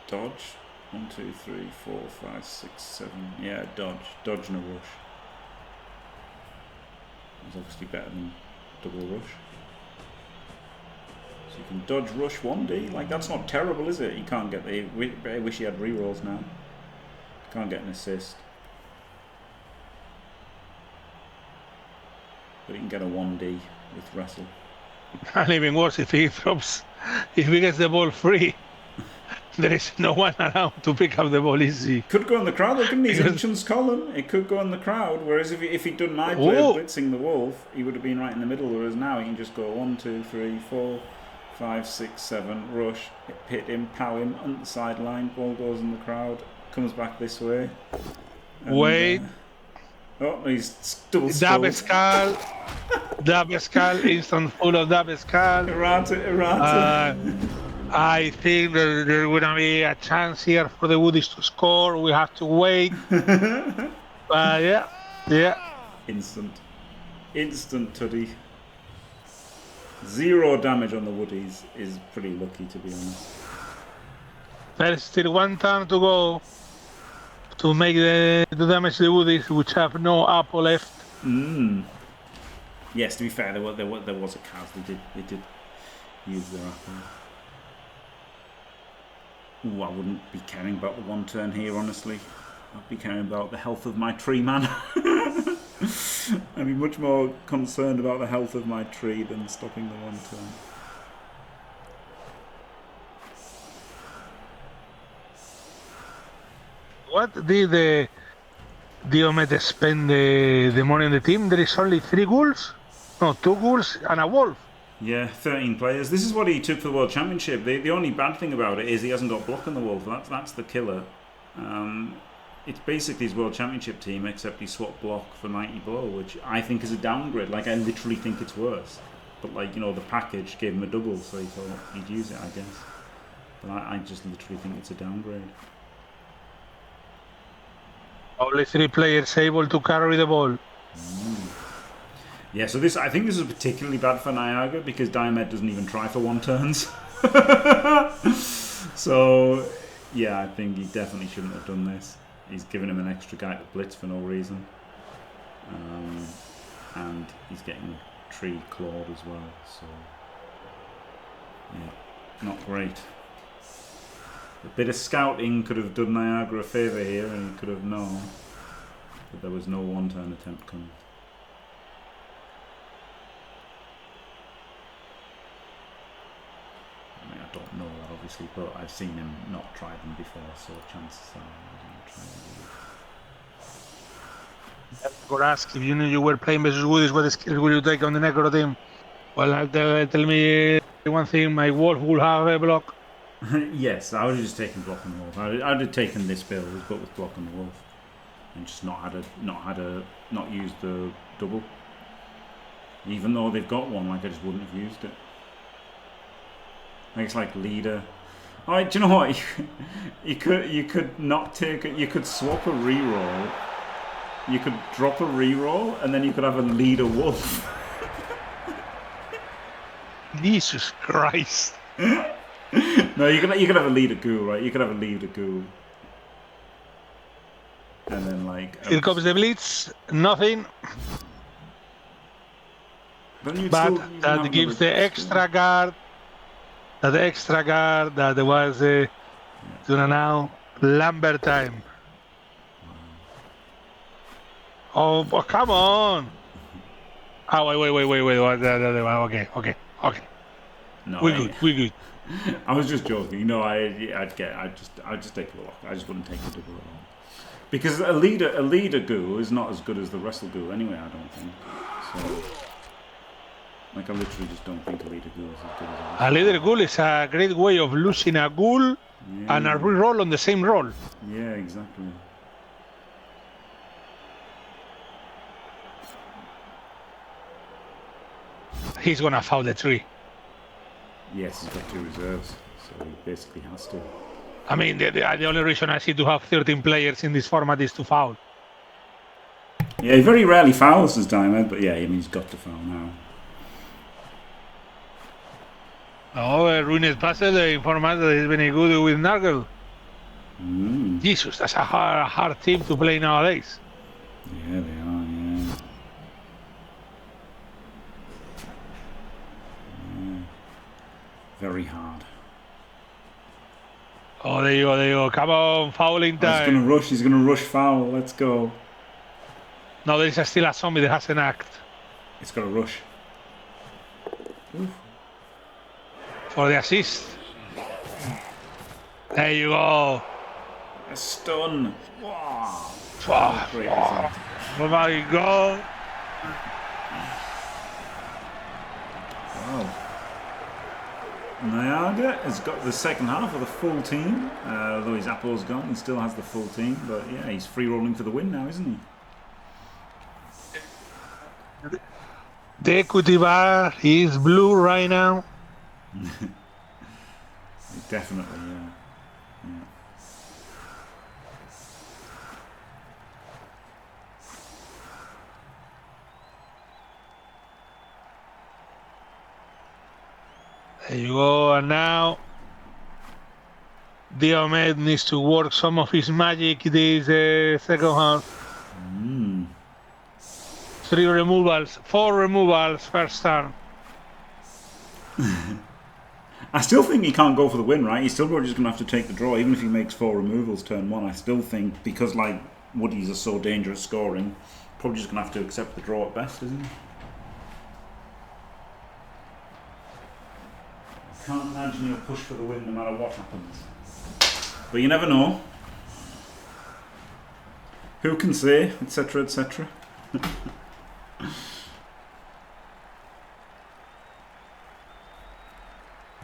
Dodge. 1, 2, 3, 4, 5, 6, 7. Yeah, dodge. Dodge and a rush. It's obviously better than double rush. So you can dodge rush 1D. Like, that's not terrible, is it? You can't get the... I wish he had rerolls now. Can't get an assist. But he can get a 1D with wrestle. And even worse, if he gets the ball free, there is no one around to pick up the ball easy. Could go in the crowd, look at his ancients column. It could go in the crowd, whereas if he'd done my play blitzing the wolf, he would have been right in the middle, whereas now he can just go 1, 2, 3, 4, 5, 6, 7, rush, hit him, pow him, on the sideline, ball goes in the crowd, comes back this way. And, wait. Oh, he's double Dabescal. Dabescal, instant full of Dabescal. Errata. I think there's going to be a chance here for the Woodies to score. We have to wait. But yeah. Instant Tuddy. 0 damage on the Woodies is pretty lucky, to be honest. There's still 1 turn to go to make the damage to the Woodies, which have no apple left. Yes, to be fair, there was a cast. They did use their apple. Ooh, I wouldn't be caring about the 1 turn here, honestly. I'd be caring about the health of my tree man. I'd be much more concerned about the health of my tree than stopping the 1 turn. What did the Diomed spend the money on the team? There is only 3 ghouls? No, 2 ghouls and a wolf. Yeah, 13 players. This is what he took for the World Championship. The only bad thing about it is he hasn't got block on the wolf. That's the killer. It's basically his World Championship team, except he swapped block for Mighty Blow, which I think is a downgrade. Like, I literally think it's worse. But, like, you know, the package gave him a double, so he thought he'd use it, I guess. But I just literally think it's a downgrade. Only 3 players able to carry the ball. Yeah, so I think this is particularly bad for Nyaga because Diomed doesn't even try for 1 turns. So, yeah, I think he definitely shouldn't have done this. He's given him an extra guy to blitz for no reason. And he's getting tree clawed as well, so... Yeah, not great. A bit of scouting could have done Nyaga a favour here and he could have known. But there was no 1 turn attempt coming. I mean, I don't know that obviously, but I've seen him not try them before, so chances are he's going to try them. I could ask if you knew you were playing versus Woodies, what skills would you take on the Necro team? Well, tell me one thing, my wolf will have a block. Yes, I would have just taken block on the wolf. I'd have taken this build, but with block on the wolf, and just not used the double. Even though they've got one, like I just wouldn't have used it. Like it's like leader. Oh, do you know what? You could not take it. You could swap a reroll. You could drop a reroll, and then you could have a leader wolf. Jesus Christ. No, you could have a leader ghoul, right? You could have a leader ghoul, and then like like... Here comes the blitz. Nothing. But that gives the extra guard. That extra guard that was now Lambert time. Oh, come on! Oh, wait. Okay. No, We're good. I was just joking. No, I'd just take the lock. I just wouldn't take the double at all. Because a leader ghoul is not as good as the wrestle ghoul anyway, I don't think. So, like, I literally just don't think a leader ghoul is as good as a leader ghoul is a great way of losing a ghoul and a reroll on the same roll. Yeah, exactly. He's gonna foul the tree. Yes, he's got 2 reserves, so he basically has to. I mean, the only reason I see to have 13 players in this format is to foul. Yeah, he very rarely fouls his Diomed, but yeah, I mean, he's got to foul now. Oh, Ruined Puzzle, the format that is very good with Nurgle. Jesus, that's a hard team to play nowadays. Yeah, they are, yeah. Very hard. Oh, there you go. Come on, fouling time. He's gonna rush foul. Let's go. No, there is still a zombie that has an act. It's got to rush. Oof. For the assist. There you go. A stun. Wow. Oh my god. Wow. Nyaga has got the second half of the full team. Although his Apple's gone, he still has the full team. But yeah, he's free rolling for the win now, isn't he? The equity bar is blue right now. Definitely, yeah. There you go, and now Diomed needs to work some of his magic this second half. 4 removals first turn. I still think he can't go for the win, right? He's still probably just going to have to take the draw, even if he makes 4 removals turn 1. I still think, because like Woodies are so dangerous scoring, probably just going to have to accept the draw at best, isn't he? Can't imagine he'll push for the win no matter what happens. But you never know. Who can say, etc., etc.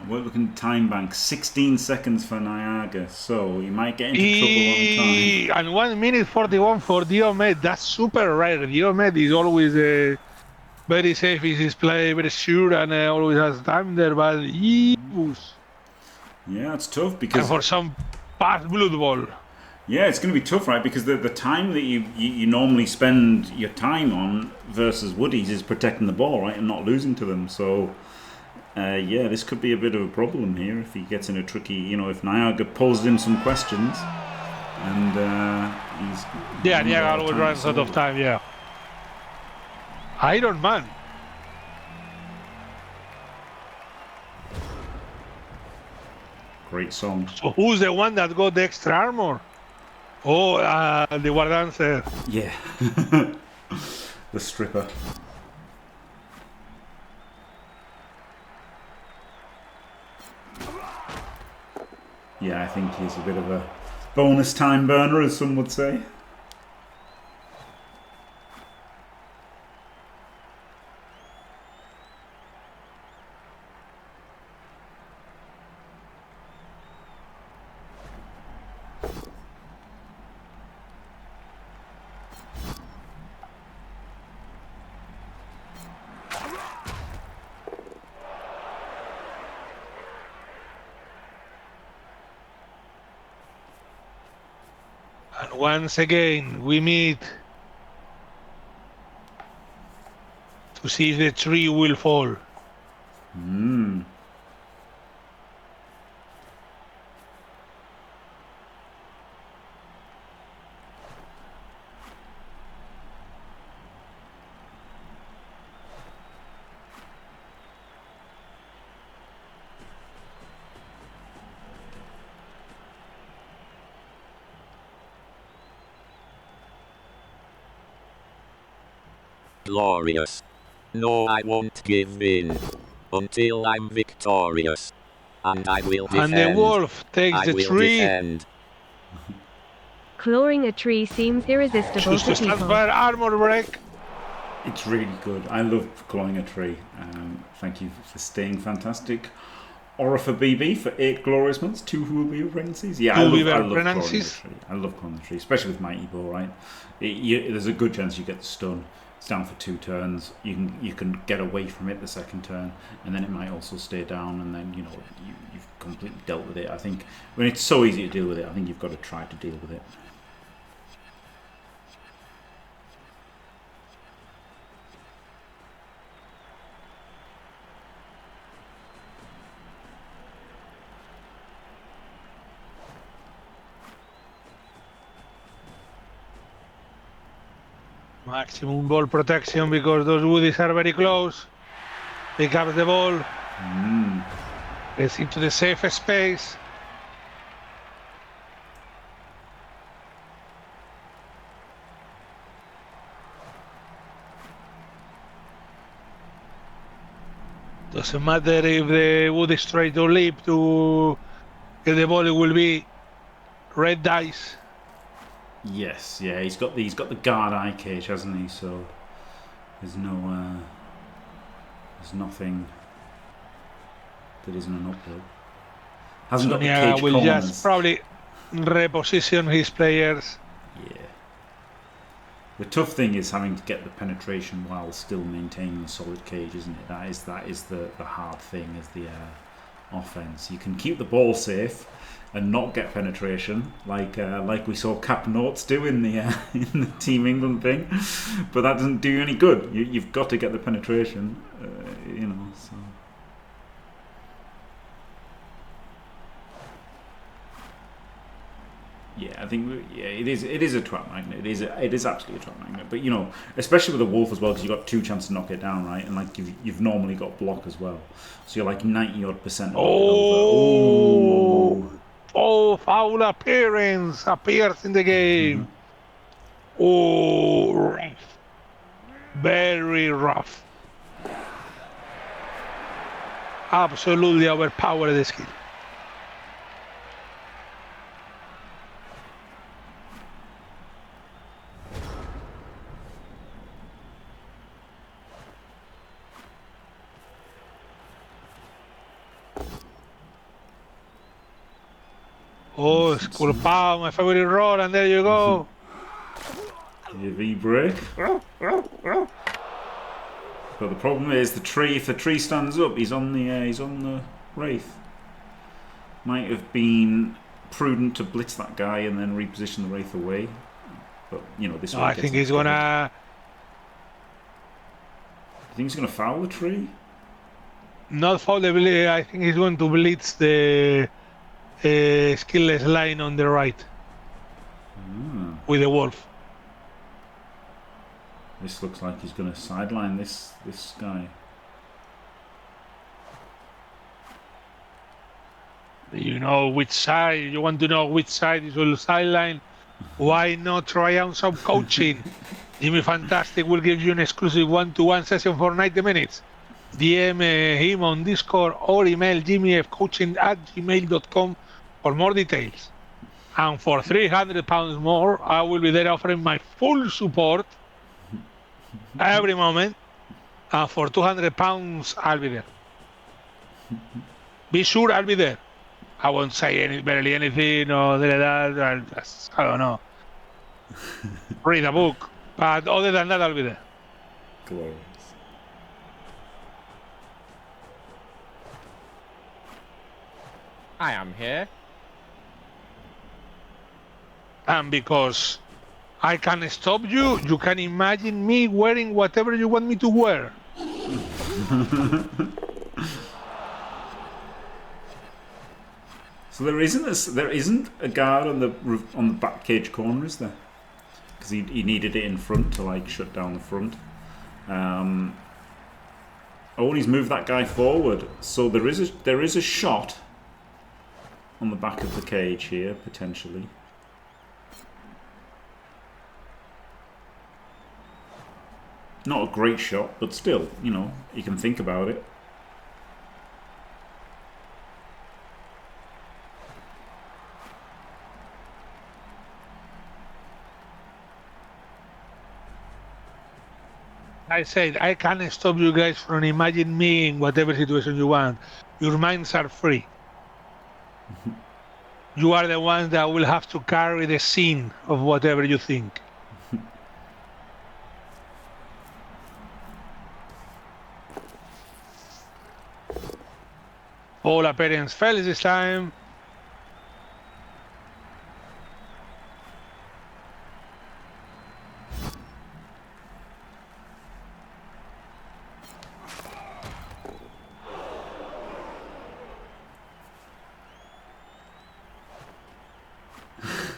We're looking time bank, 16 seconds for Nyaga, so you might get into trouble on time. And 1 minute 41 for Diomed. That's super rare. Diomed is always very safe in his play, very sure, and always has time there. But yeah, it's tough because. And for some past bloodbowl. Yeah, it's going to be tough, right? Because the time that you normally spend your time on versus Woodies is protecting the ball, right, and not losing to them. So. Yeah, this could be a bit of a problem here if he gets in a tricky, if Nyaga pulls in some questions and he's... Yeah, Nyaga always runs out of time, yeah. Iron Man. Great song. So who's the one that got the extra armor? Oh, the War Dancer. Yeah. The stripper. Yeah, I think he's a bit of a bonus time burner, as some would say. Once again, we meet to see if the tree will fall. glorious. No, I won't give in until I'm victorious. And I will defend. And the wolf takes I the will tree. defend. Clawing a tree seems irresistible Choose to to stand people. fire armor break. It's really good. I love clawing a tree. Thank you for staying fantastic. Orifer BB for 8 glorious months, 2 who will be apprentices. Yeah, I love clawing a tree. I love clawing a tree, especially with Mighty Bow, right? There's a good chance you get the stun. It's down for 2 turns. You can get away from it the second turn, and then it might also stay down, and then you've completely dealt with it. I think when it's so easy to deal with it, I think you've got to try to deal with it. Maximum ball protection because those woodies are very close. Pick up the ball. Gets into the safe space. Doesn't matter if the wood is straight or leap to get the ball, it will be red dice. Yes, yeah, he's got the guard eye cage, hasn't he? So there's nothing that isn't an uphill. Hasn't got the Nyaga cage will corners. just probably reposition his players. Yeah. The tough thing is having to get the penetration while still maintaining a solid cage, isn't it? That is the hard thing as the offense. You can keep the ball safe and not get penetration, like we saw Cap Notes do in the Team England thing, but that doesn't do you any good. You've got to get the penetration, So. Yeah, I think it is a trap magnet. It is absolutely a trap magnet. But especially with a wolf as well, because you've got 2 chances to knock it down, right? And like you've normally got block as well, so you're like 90-odd% over. Oh, foul appearance appears in the game. Oh, rough. Very rough. Absolutely overpowered the skill. Oh, Sculpao, my favorite roll, and there you go. Heavy break. But the problem is the tree. If the tree stands up, he's on the wraith. Might have been prudent to blitz that guy and then reposition the wraith away. But this. I think he's gonna. You think he's gonna foul the tree? Not foul the blitz. I think he's going to blitz the skillless line on the right with the wolf. This looks like he's going to sideline this guy. You know which side. You want to know which side is will sideline. Why not try out some coaching? Jimmy Fantastic will give you an exclusive 1-to-1 session for 90 minutes. DM him on Discord or email jimmyfcoaching@gmail.com for more details. And for £300 more, I will be there offering my full support every moment. And for £200, I'll be there. Be sure I'll be there. I won't say barely anything or that. I don't know. Read a book. But other than that, I'll be there. Glorious. I am here. And because I can stop you, you can imagine me wearing whatever you want me to wear. So there isn't a guard on the back cage corner, is there? Because he needed it in front to like shut down the front. And he's moved that guy forward. So there is a shot on the back of the cage here potentially. Not a great shot, but still, you know, you can think about it. I said, I can't stop you guys from imagining me in whatever situation you want. Your minds are free. You are the ones that will have to carry the scene of whatever you think. All appearance fails this time.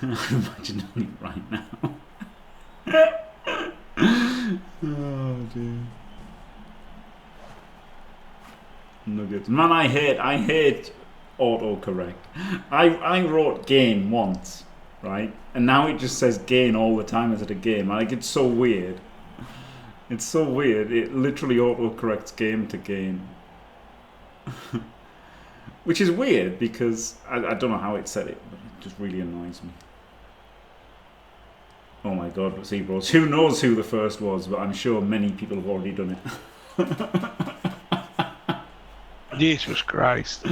I'm imagining it right now. Oh dear. Nuggets. Man, I hate autocorrect. I wrote gain once, right? And now it just says gain all the time as at a game. Like, it's so weird. It's so weird. It literally autocorrects game to gain. Which is weird because I don't know how it said it, but it just really annoys me. Oh my god, see bros, who knows who the first was, but I'm sure many people have already done it. Jesus Christ. I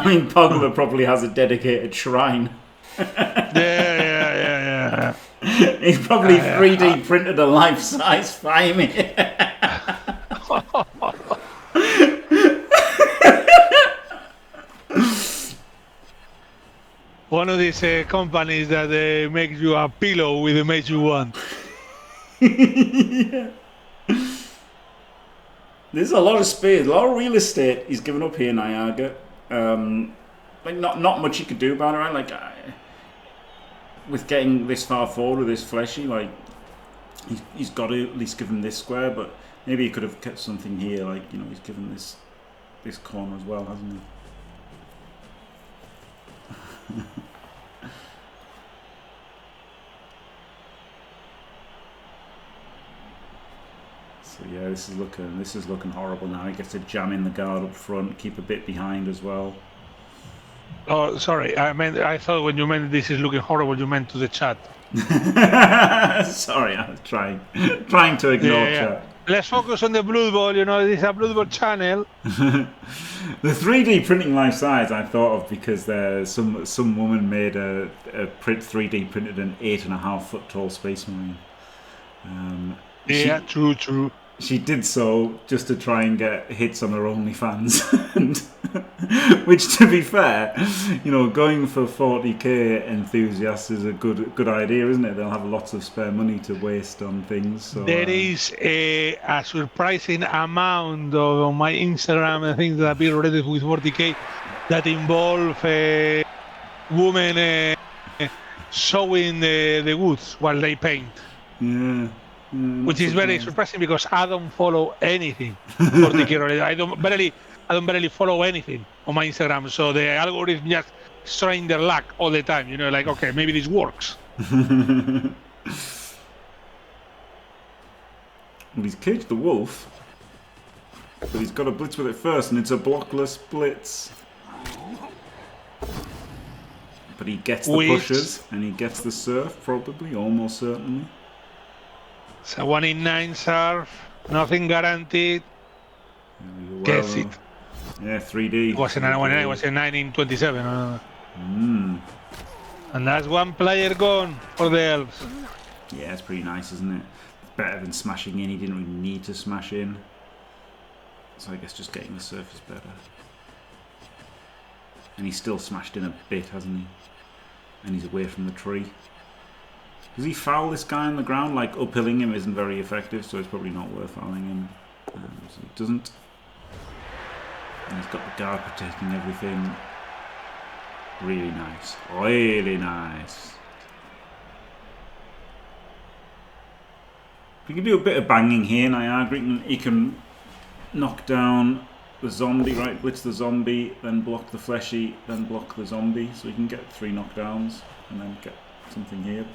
mean, Pogler probably has a dedicated shrine. Yeah. He's probably 3D printed a life-size Faemir. One of these companies that makes you a pillow with the image you want. Yeah. There's a lot of space, a lot of real estate he's given up here, Nyaga. Like not much you could do about it, right? Like with getting this far forward with this fleshy, like he's got to at least give him this square, but maybe he could have kept something here, like, you know, he's given this corner as well, hasn't he? So yeah, this is looking horrible now. He gets to jam in the guard up front, keep a bit behind as well. Oh, sorry. I thought when you meant this is looking horrible, you meant to the chat. Sorry, I was trying to ignore chat. Let's focus on the Blood Bowl. You know, this is a Blood Bowl channel. The 3D printing life size I thought of because there's some woman made a 3D printed an 8.5 foot tall Space Marine. True. She did so just to try and get hits on her OnlyFans, which, to be fair, you know, going for 40k enthusiasts is a good idea, isn't it? They'll have lots of spare money to waste on things. So, there is a surprising amount on my Instagram and things that have been related with 40k that involve women showing the goods while they paint. Yeah. Which is very surprising because I don't follow anything 40k related. I don't barely follow anything on my Instagram, so the algorithm just is trying their luck all the time. You know, like, okay, maybe this works. Well, he's caged the wolf, but he's got to blitz with it first, and it's a blockless blitz. But he gets the pushes, and he gets the surf, probably, almost certainly. It's a 1 in 9 surf, nothing guaranteed. Well, Guess it. Yeah, 3D. It was a 9 in 27. And that's one player gone for the elves. Yeah, it's pretty nice, isn't it? Better than smashing in. He didn't really need to smash in. So I guess just getting the surf is better. And he's still smashed in a bit, hasn't he? And he's away from the tree. Does he foul this guy on the ground? Like, uphilling him isn't very effective, so it's probably not worth fouling him. So he doesn't. And he's got the guard protecting everything. Really nice. Really nice. We can do a bit of banging here, Nyaga. He can knock down the zombie, right? Blitz the zombie, then block the fleshy, then block the zombie. So he can get 3 knockdowns and then get something here.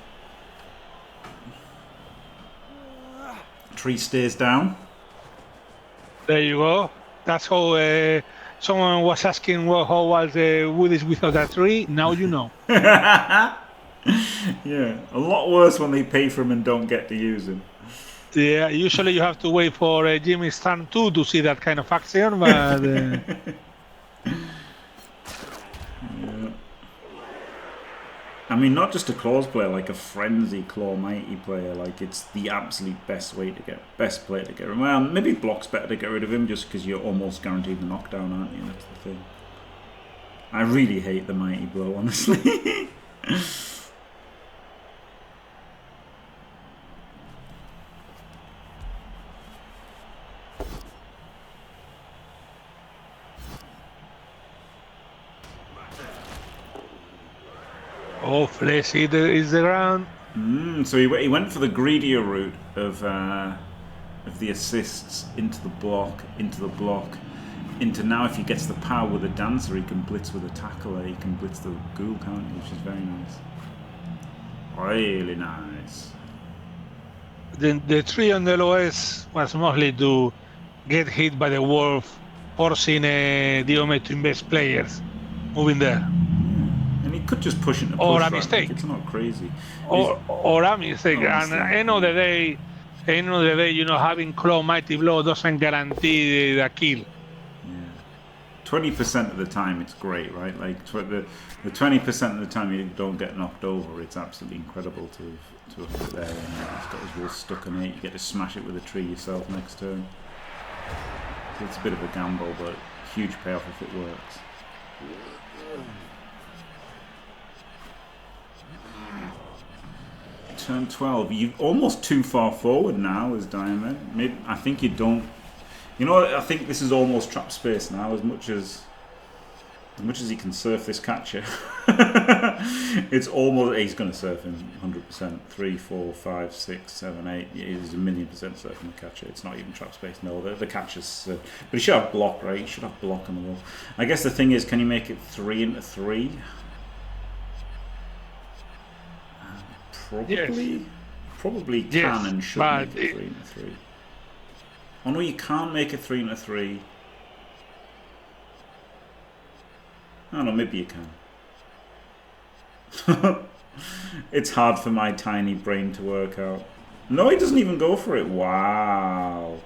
tree stays down. There you go. That's how someone was asking how was wood is without a tree. Now you know. Yeah, a lot worse when they pay for him and don't get to use him. Yeah, usually you have to wait for Jimmy's turn 2 to see that kind of action, but... Yeah. I mean, not just a claws player, like a frenzy claw mighty player. Like, it's the absolute best player to get rid of him. Well, maybe block's better to get rid of him just because you're almost guaranteed the knockdown, aren't you? That's the thing. I really hate the mighty blow, honestly. Oh, flesh eater is around. So he went for the greedier route of the assists into the block, into now if he gets the power with a dancer, he can blitz with a tackler, he can blitz the ghoul, can't he? Which is very nice. Really nice. The tree on the LOS was mostly to get hit by the wolf, forcing Diomed to invest players, moving there. And he could just push into push, Or a right? mistake. Like, it's not crazy. Or a mistake. And at the end of the day, you know, having claw mighty blow doesn't guarantee the kill. Yeah. 20% of the time it's great, right? Like the 20% of the time you don't get knocked over, it's absolutely incredible to have it there. And he's got his wolf stuck on it. You get to smash it with a tree yourself next turn. So it's a bit of a gamble, but huge payoff if it works. Turn 12. You're almost too far forward now as Diomed. I think you don't. You know, I think this is almost trap space now. As much as he can surf this catcher, it's almost. He's going to surf him 100%. 3, 4, 5, 6, 7, 8. He's a 1,000,000% surfing the catcher. It's not even trap space. No, the catcher's. But he should have block, right? He should have block on the wall. I guess the thing is, can you make it 3 into 3? Probably can and should make it 3 into 3. Oh no, you can't make it 3 into 3. Oh no, maybe you can. It's hard for my tiny brain to work out. No, he doesn't even go for it. Wow.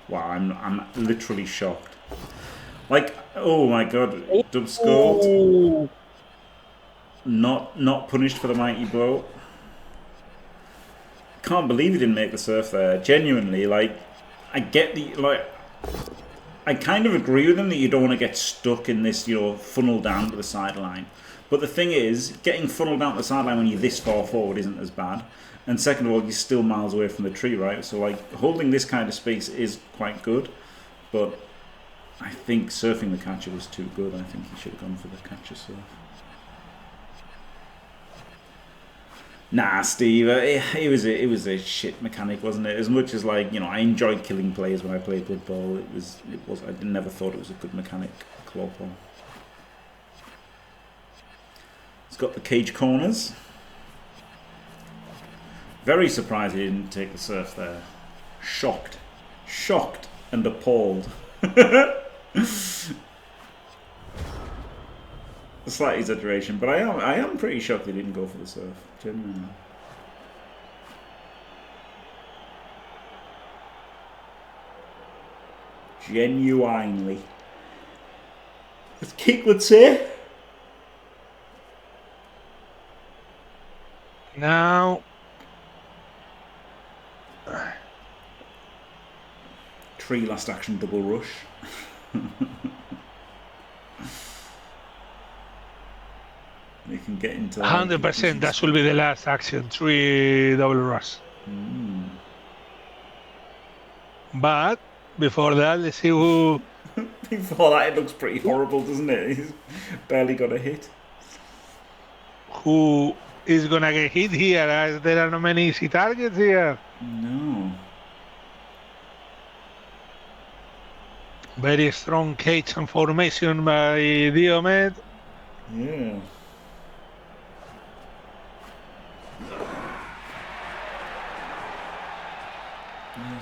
Wow, I'm literally shocked. Like, oh my god, dub scored. Not punished for the mighty blow. Can't believe he didn't make the surf there. Genuinely, like, I get I kind of agree with him that you don't want to get stuck in this, you know, funnel down to the sideline. But the thing is, getting funneled down to the sideline when you're this far forward isn't as bad. And second of all, you're still miles away from the tree, right? So, like, holding this kind of space is quite good. But I think surfing the catcher was too good. I think he should have gone for the catcher surf. Nah, Steve, it was a shit mechanic, wasn't it? As much as, like, you know, I enjoyed killing players when I played Blood Bowl, it was I never thought it was a good mechanic, Clawpaw. It's got the cage corners. Very surprised he didn't take the surf there. Shocked and appalled. A slight exaggeration, but I am pretty shocked he didn't go for the surf. Genuinely. Genuinely. As Kick would say. Now. Tree last action double rush. They can get into 100%. That should be the last action. 3 double rush. But before that, let's see who. Before that, it looks pretty horrible, doesn't it? He's barely got a hit. Who is gonna get hit here? As there are not many easy targets here. No. Very strong cage and formation by Diomed. Yeah.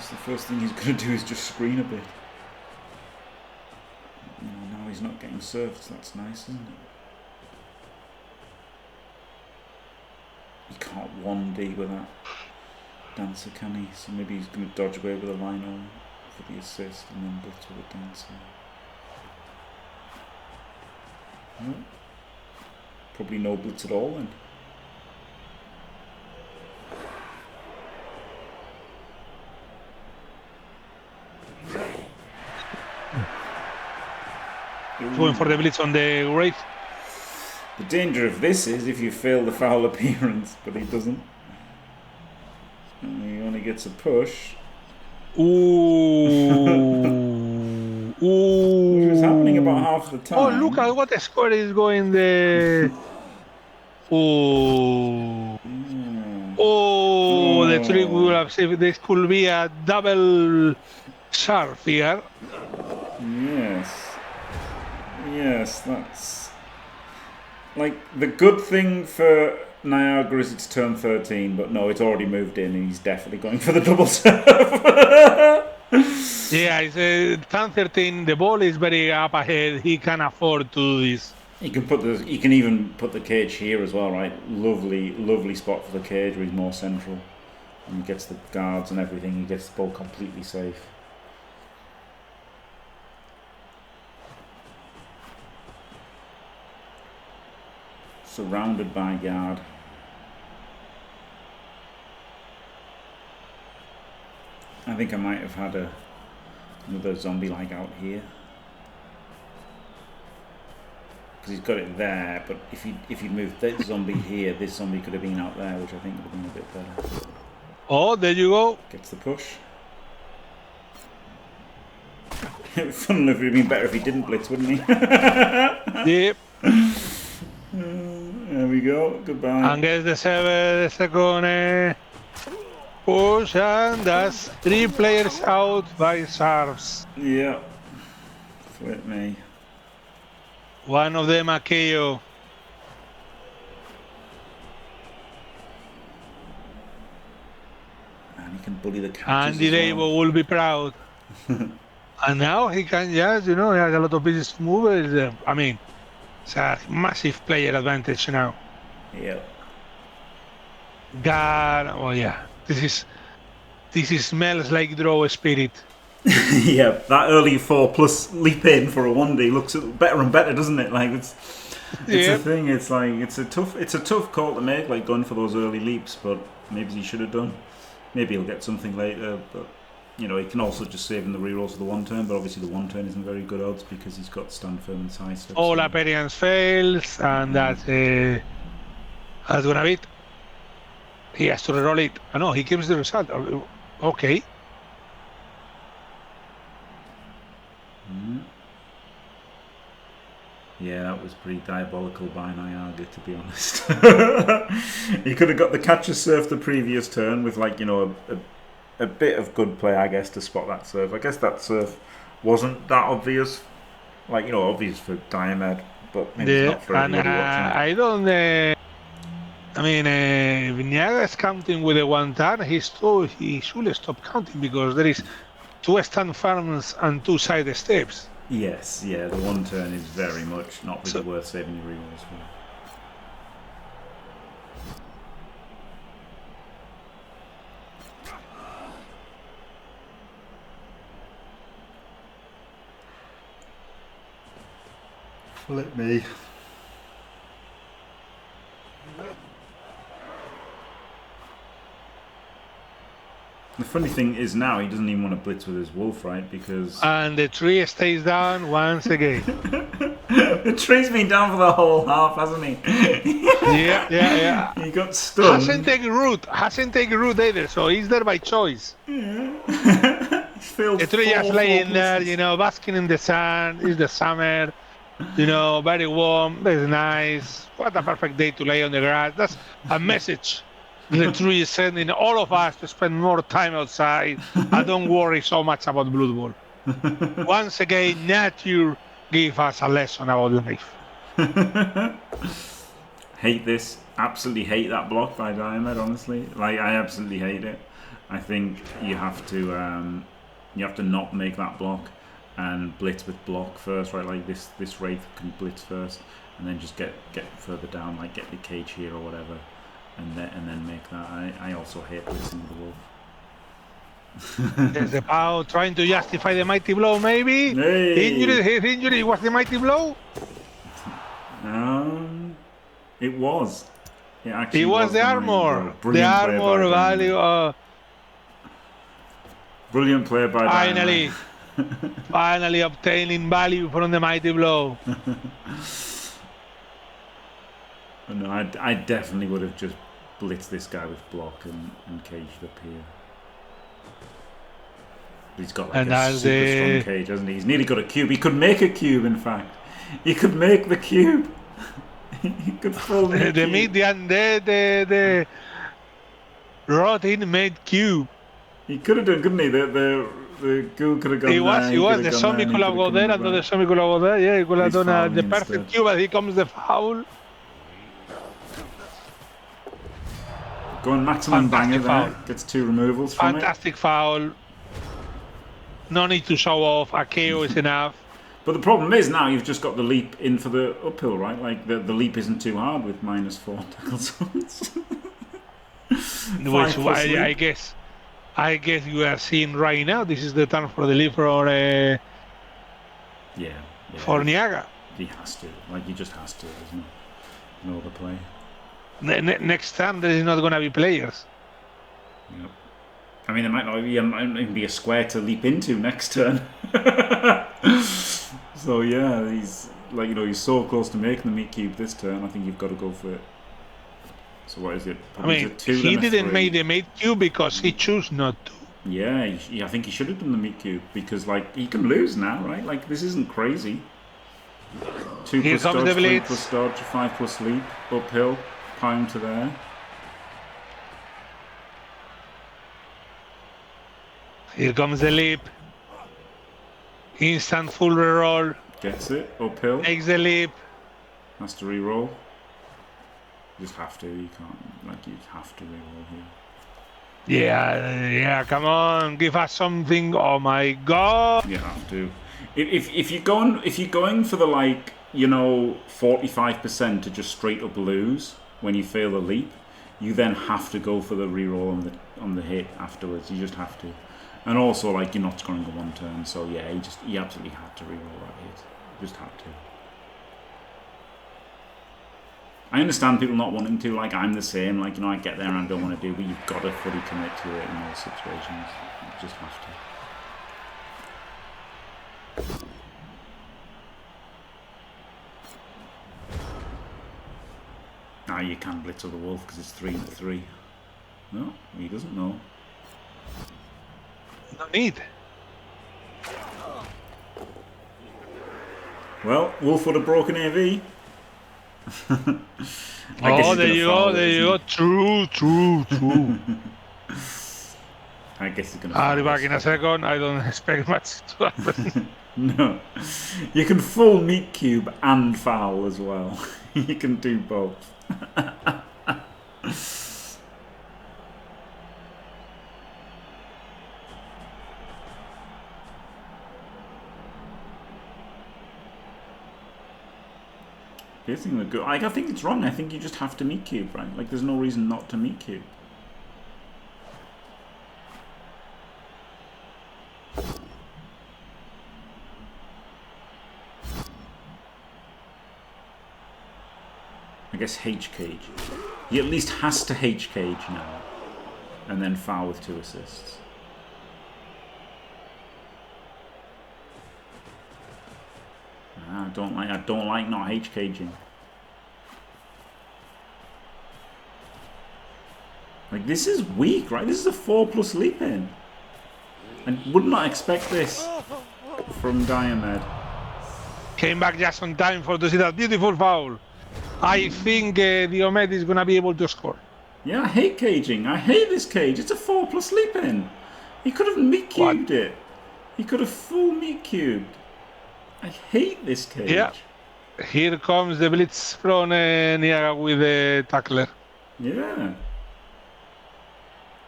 guess the first thing he's going to do is just screen a bit. Now he's not getting served, so that's nice, isn't it? He can't 1D with that dancer, can he? So maybe he's going to dodge away with a lino for the assist and then blitz with a dancer. No. Probably no blitz at all then. Going for the blitz on the right. The danger of this is if you fail the foul appearance, but he doesn't. And he only gets a push. Ooh. Ooh. Which was happening about half the time. Oh, look at what the score is going there. Oh. Oh, the trick will have saved. This could be a double sharp here. Yes, that's like the good thing for Nyaga is it's turn 13, but no, it's already moved in and he's definitely going for the double serve. Yeah, it's turn 13. The ball is very up ahead. He can afford to do this. He can even put the cage here as well, right? Lovely spot for the cage where he's more central. And he gets the guards and everything. He gets the ball completely safe. Surrounded by guard. I think I might have had another zombie like out here. Because he's got it there, but if he'd moved that zombie here, this zombie could have been out there, which I think would have been a bit better. Oh, there you go. Gets the push. Funnily, it would have been better if he didn't blitz, wouldn't he? Yep. There we go. Goodbye. And gets the second push, and that's 3 players out by serves. Yeah. Flip me. One of them a KO. And he can bully the catches. And Diomed will be proud. And now he can just, he has a lot of pieces to move. I mean, it's a massive player advantage now. Yeah. God, oh yeah. This smells like draw spirit. Yeah, that early 4+ leap in for a 1D looks better and better, doesn't it? Like it's a thing. It's like it's a tough call to make, like going for those early leaps. But maybe he should have done. Maybe he'll get something later. But he can also just save in the rerolls of the 1 turn. But obviously the 1 turn isn't very good odds because he's got stand firm and side step. All appearance fails, and that's gonna beat. He has to reroll it. Oh, no, he gives the result. Okay. Yeah, that was pretty diabolical by Nyaga, to be honest. He could have got the catcher serve the previous turn with, like, a bit of good play, I guess, to spot that serve. I guess that serve wasn't that obvious, like, obvious for Diomed, but maybe it's not for everybody watching. I don't. I mean, if Nyaga is counting with a 1 turn, he should stop counting because there is 2 stand farms and 2 side steps. Yes, yeah, the 1 turn is very much not really worth saving your rerolls for. Flip me. The funny thing is now he doesn't even want to blitz with his wolf, right? Because and the tree stays down once again. The tree's been down for the whole half, hasn't he? Yeah. He got stunned. Hasn't taken root either, so he's there by choice. Yeah. The tree just laying there, basking in the sun. It's the summer, very warm. It's nice. What a perfect day to lay on the grass. That's a message. The tree is sending all of us to spend more time outside and don't worry so much about Blood Bowl. Once again, nature gave us a lesson about life. Hate this. Absolutely hate that block by Diomed, honestly. Like, I absolutely hate it. I think you have to not make that block and blitz with block first, right? Like this Wraith can blitz first, and then just get further down, like get the cage here or whatever, and then make that. I also hate blitzing the wolf. There's the Pau trying to justify the mighty blow, maybe. Hey. His injury was the mighty blow. It was. It was the armor. The armor value. Brilliant play by finally, finally obtaining value from the mighty blow. No, I definitely would have just blitzed this guy with block and caged up here. He's got like a super strong cage, hasn't he? He's nearly got a cube. He could make a cube, in fact. He could make the cube. He could full make the median, the rotting made cube. He could have done, couldn't he? The ghoul could have gone there. He was. The zombie could have gone there, and the zombie could have gone there. Yeah, he could have done the perfect cube, but here comes the foul. Going maximum banger there. Gets 2 removals from Fantastic foul. No need to show off. A KO is enough. But the problem is now you've just got the leap in for the uphill, right? Like the leap isn't too hard with -4 tackle zones. Which I guess you are seeing right now. This is the turn for the leap for for Nyaga. He has to. Like he just has to. There's no other play. Next time there is not going to be players. Yep. I mean, there might not even be a square to leap into next turn. So yeah, he's like he's so close to making the meat cube this turn. I think you've got to go for it. So what is it? Probably he didn't make the meat cube because he chose not to. Yeah, I think he should have done the meat cube because like he can lose now, right? Like this isn't crazy. 2 plus dodge, 3 plus dodge, 5 plus leap, uphill, pound to there. Here comes the leap. Instant full reroll. Gets it, uphill. Takes the leap. Has to reroll. You just have to, you can't, like you have to reroll here. Yeah, come on, give us something. Oh my god. You have to. If you're going for the 45% to just straight up lose when you fail the leap, you then have to go for the reroll on the hit afterwards. You just have to. And also, like, you're not scoring a 1 turn, so yeah, he absolutely had to reroll that hit. Just had to. I understand people not wanting to, like, I'm the same, like, I get there and I don't want to do, but you've got to fully commit to it in those situations. You just have to. Now you can blitz the wolf because it's 3-3. No, he doesn't know. No need. Well, wolf would have broken AV. There you go. True. I guess he's going to I'll be back in a second. I don't expect much to happen. No. You can full meat cube and foul as well. You can do both. I think it's wrong. I think you just have to meat cube, right? Like, there's no reason not to meat cube. I guess H cage. He at least has to H cage now, and then foul with 2 assists. I don't like not H caging. Like, this is weak, right? This is a 4+ leap in. I would not expect this from Diomed. Came back just on time to see that beautiful foul. I think Diomed is going to be able to score. Yeah, I hate caging. I hate this cage. It's a 4+ leap in. He could have meat cubed it. He could have full meat cubed. I hate this cage. Yeah. Here comes the blitz from Nyaga with the tackler. Yeah.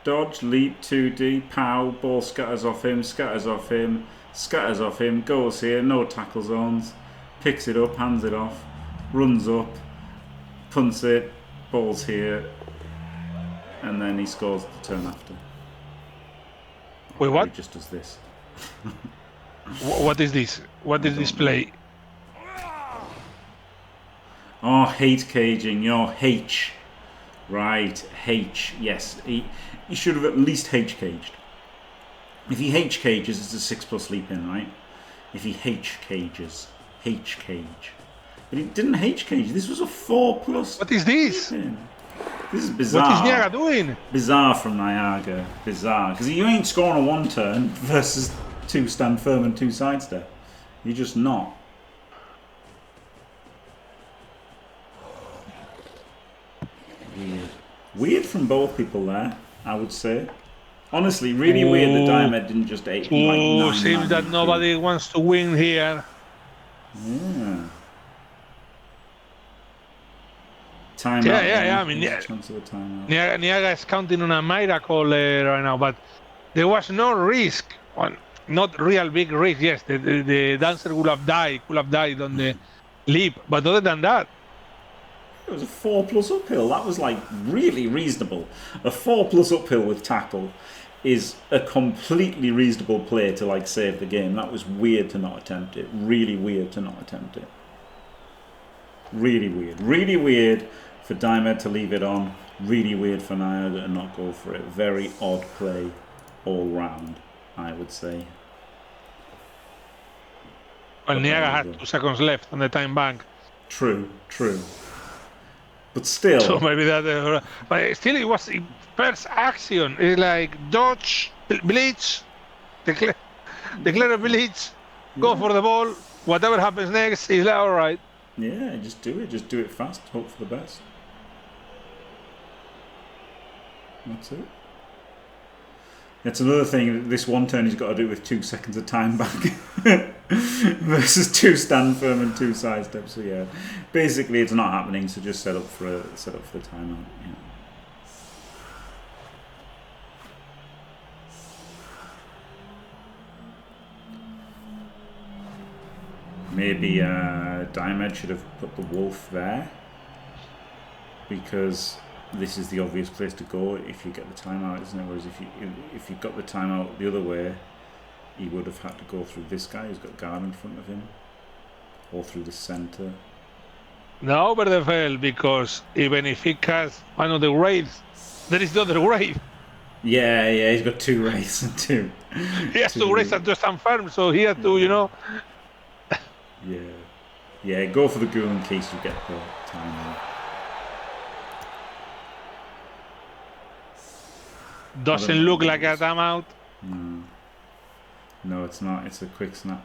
dodge, leap, 2D, pow, ball scatters off him, scatters off him, scatters off him, goes here, no tackle zones, picks it up, hands it off, runs up, punts it, ball's here, and then he scores the turn after. Wait, what? He just does this. What is this? What is this play? Oh, hate caging, you're H. Right, H, yes. He should have at least H caged. If he H cages, it's a 6+ leap in, right? If he H cages, H cage. But he didn't H cage, this was a 4+. What is this? This is bizarre. What is Nyaga doing? Bizarre from Nyaga. Bizarre. Because you ain't scoring a 1 turn versus 2 stand firm and 2 sidestep. You're just not. Weird. Weird from both people there, I would say. Honestly, really weird that Diomed didn't just 8. Seems that nobody wants to win here. Yeah. Timeout. Yeah. I mean, chance of a timeout. Nyaga is counting on a miracle right now, but there was no risk. Not real big risk. Yes, the dancer could have died on the leap, but other than that, it was a 4+ uphill. That was like really reasonable. A 4+ uphill with tackle is a completely reasonable play to like save the game. That was weird to not attempt it. Really weird to not attempt it. Really weird. Really weird for Diomed to leave it on. Really weird for Nyaga to not go for it. Very odd play all round, I would say. well, Nyaga had 2 seconds left on the time bank. True. But still. So maybe that. But still, it was the first action. It's like dodge, blitz, declare a blitz, go for the ball. Whatever happens next, is like all right. Yeah, just do it. Just do it fast. Hope for the best. That's it. It's another thing. This 1 turn he's got to do with 2 seconds of time back versus 2 stand firm and 2 side steps. So yeah, basically it's not happening. So just set up for the timeout. Yeah. Maybe Diomed should have put the wolf there because this is the obvious place to go if you get the timeout, isn't it? Whereas if you got the timeout the other way, he would have had to go through this guy who's got guard in front of him, or through the center. No, but they fail because even if he casts one of the wraiths, there is the other wraith. Yeah, he's got 2 wraiths and 2. He has 2 wraiths and 2 stand firm, so he has to, Yeah, go for the ghoul in case you get the timeout. Doesn't look like a timeout. No, it's not. It's a quick snap.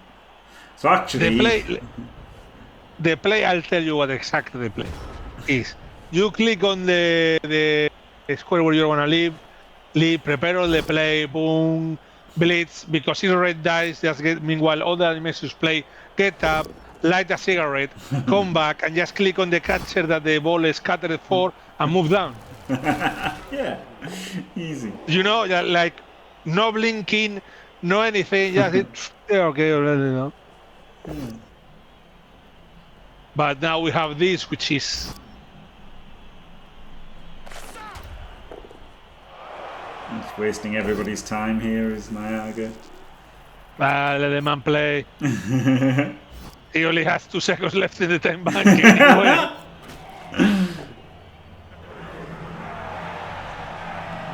So actually, the play. I'll tell you what exactly the play is. You click on the square where you want to leave, prepare all the play, boom, blitz, because it's red dice. Just get. Meanwhile, all the animations play. Get up, light a cigarette, come back, and just click on the catcher that the ball is scattered for, and move down. Yeah, easy. Like no blinking, no anything. Just okay, already. But now we have this, which is. It's wasting everybody's time here, is Nyaga. Let the man play. He only has 2 seconds left in the time bank anyway.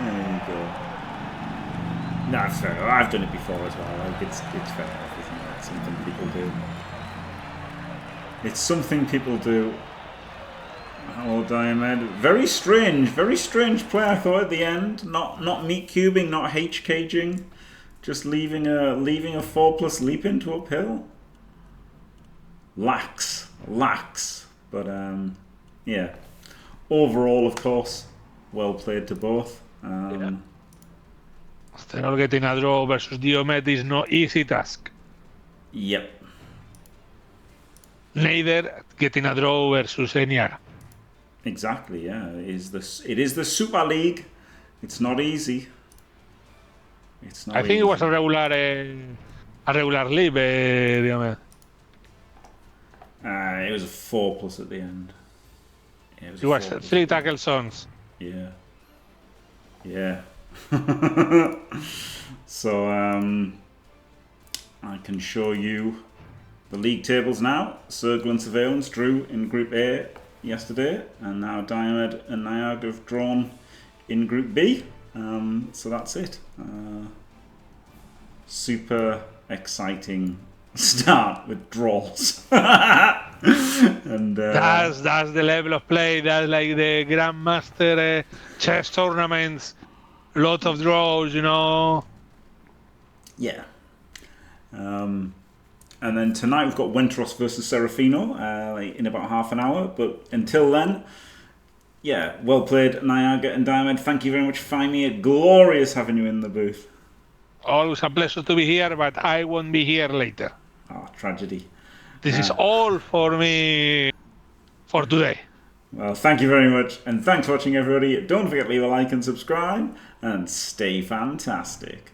There you go. No, it's fair. I've done it before as well. Like it's fair enough, isn't it? It's something people do. It's something people do. Oh, Diomed. Very strange play, I thought, at the end. Not meat cubing, not H caging. Just leaving a 4+ leap into uphill. Lax. But yeah. Overall, of course, well played to both. After all, getting a draw versus Diomed is no easy task. Yep. Neither getting a draw versus Nyaga. Exactly, yeah. It is the Super League. It's not easy. It's not I think it was easy. a regular leap, Diomed. It was a 4+ at the end. Yeah, It was 3 tackle zones. Yeah. Yeah. So I can show you the league tables now. Circle and Surveillance drew in Group A yesterday, and now Diomed and Nyaga have drawn in Group B. So that's it. Super exciting start with draws. And That's the level of play. That's like the Grandmaster chess tournaments. Lot of draws, you know. yeah. And then tonight we've got Wentros versus Serafino in about half an hour. But until then, yeah, well played, Nyaga and Diomed. Thank you very much, Faemir. Glorious having you in the booth. Always a pleasure to be here, but I won't be here later. Oh, tragedy. This is all for me for today. Well, thank you very much, and thanks for watching, everybody. Don't forget to leave a like and subscribe, and stay fantastic.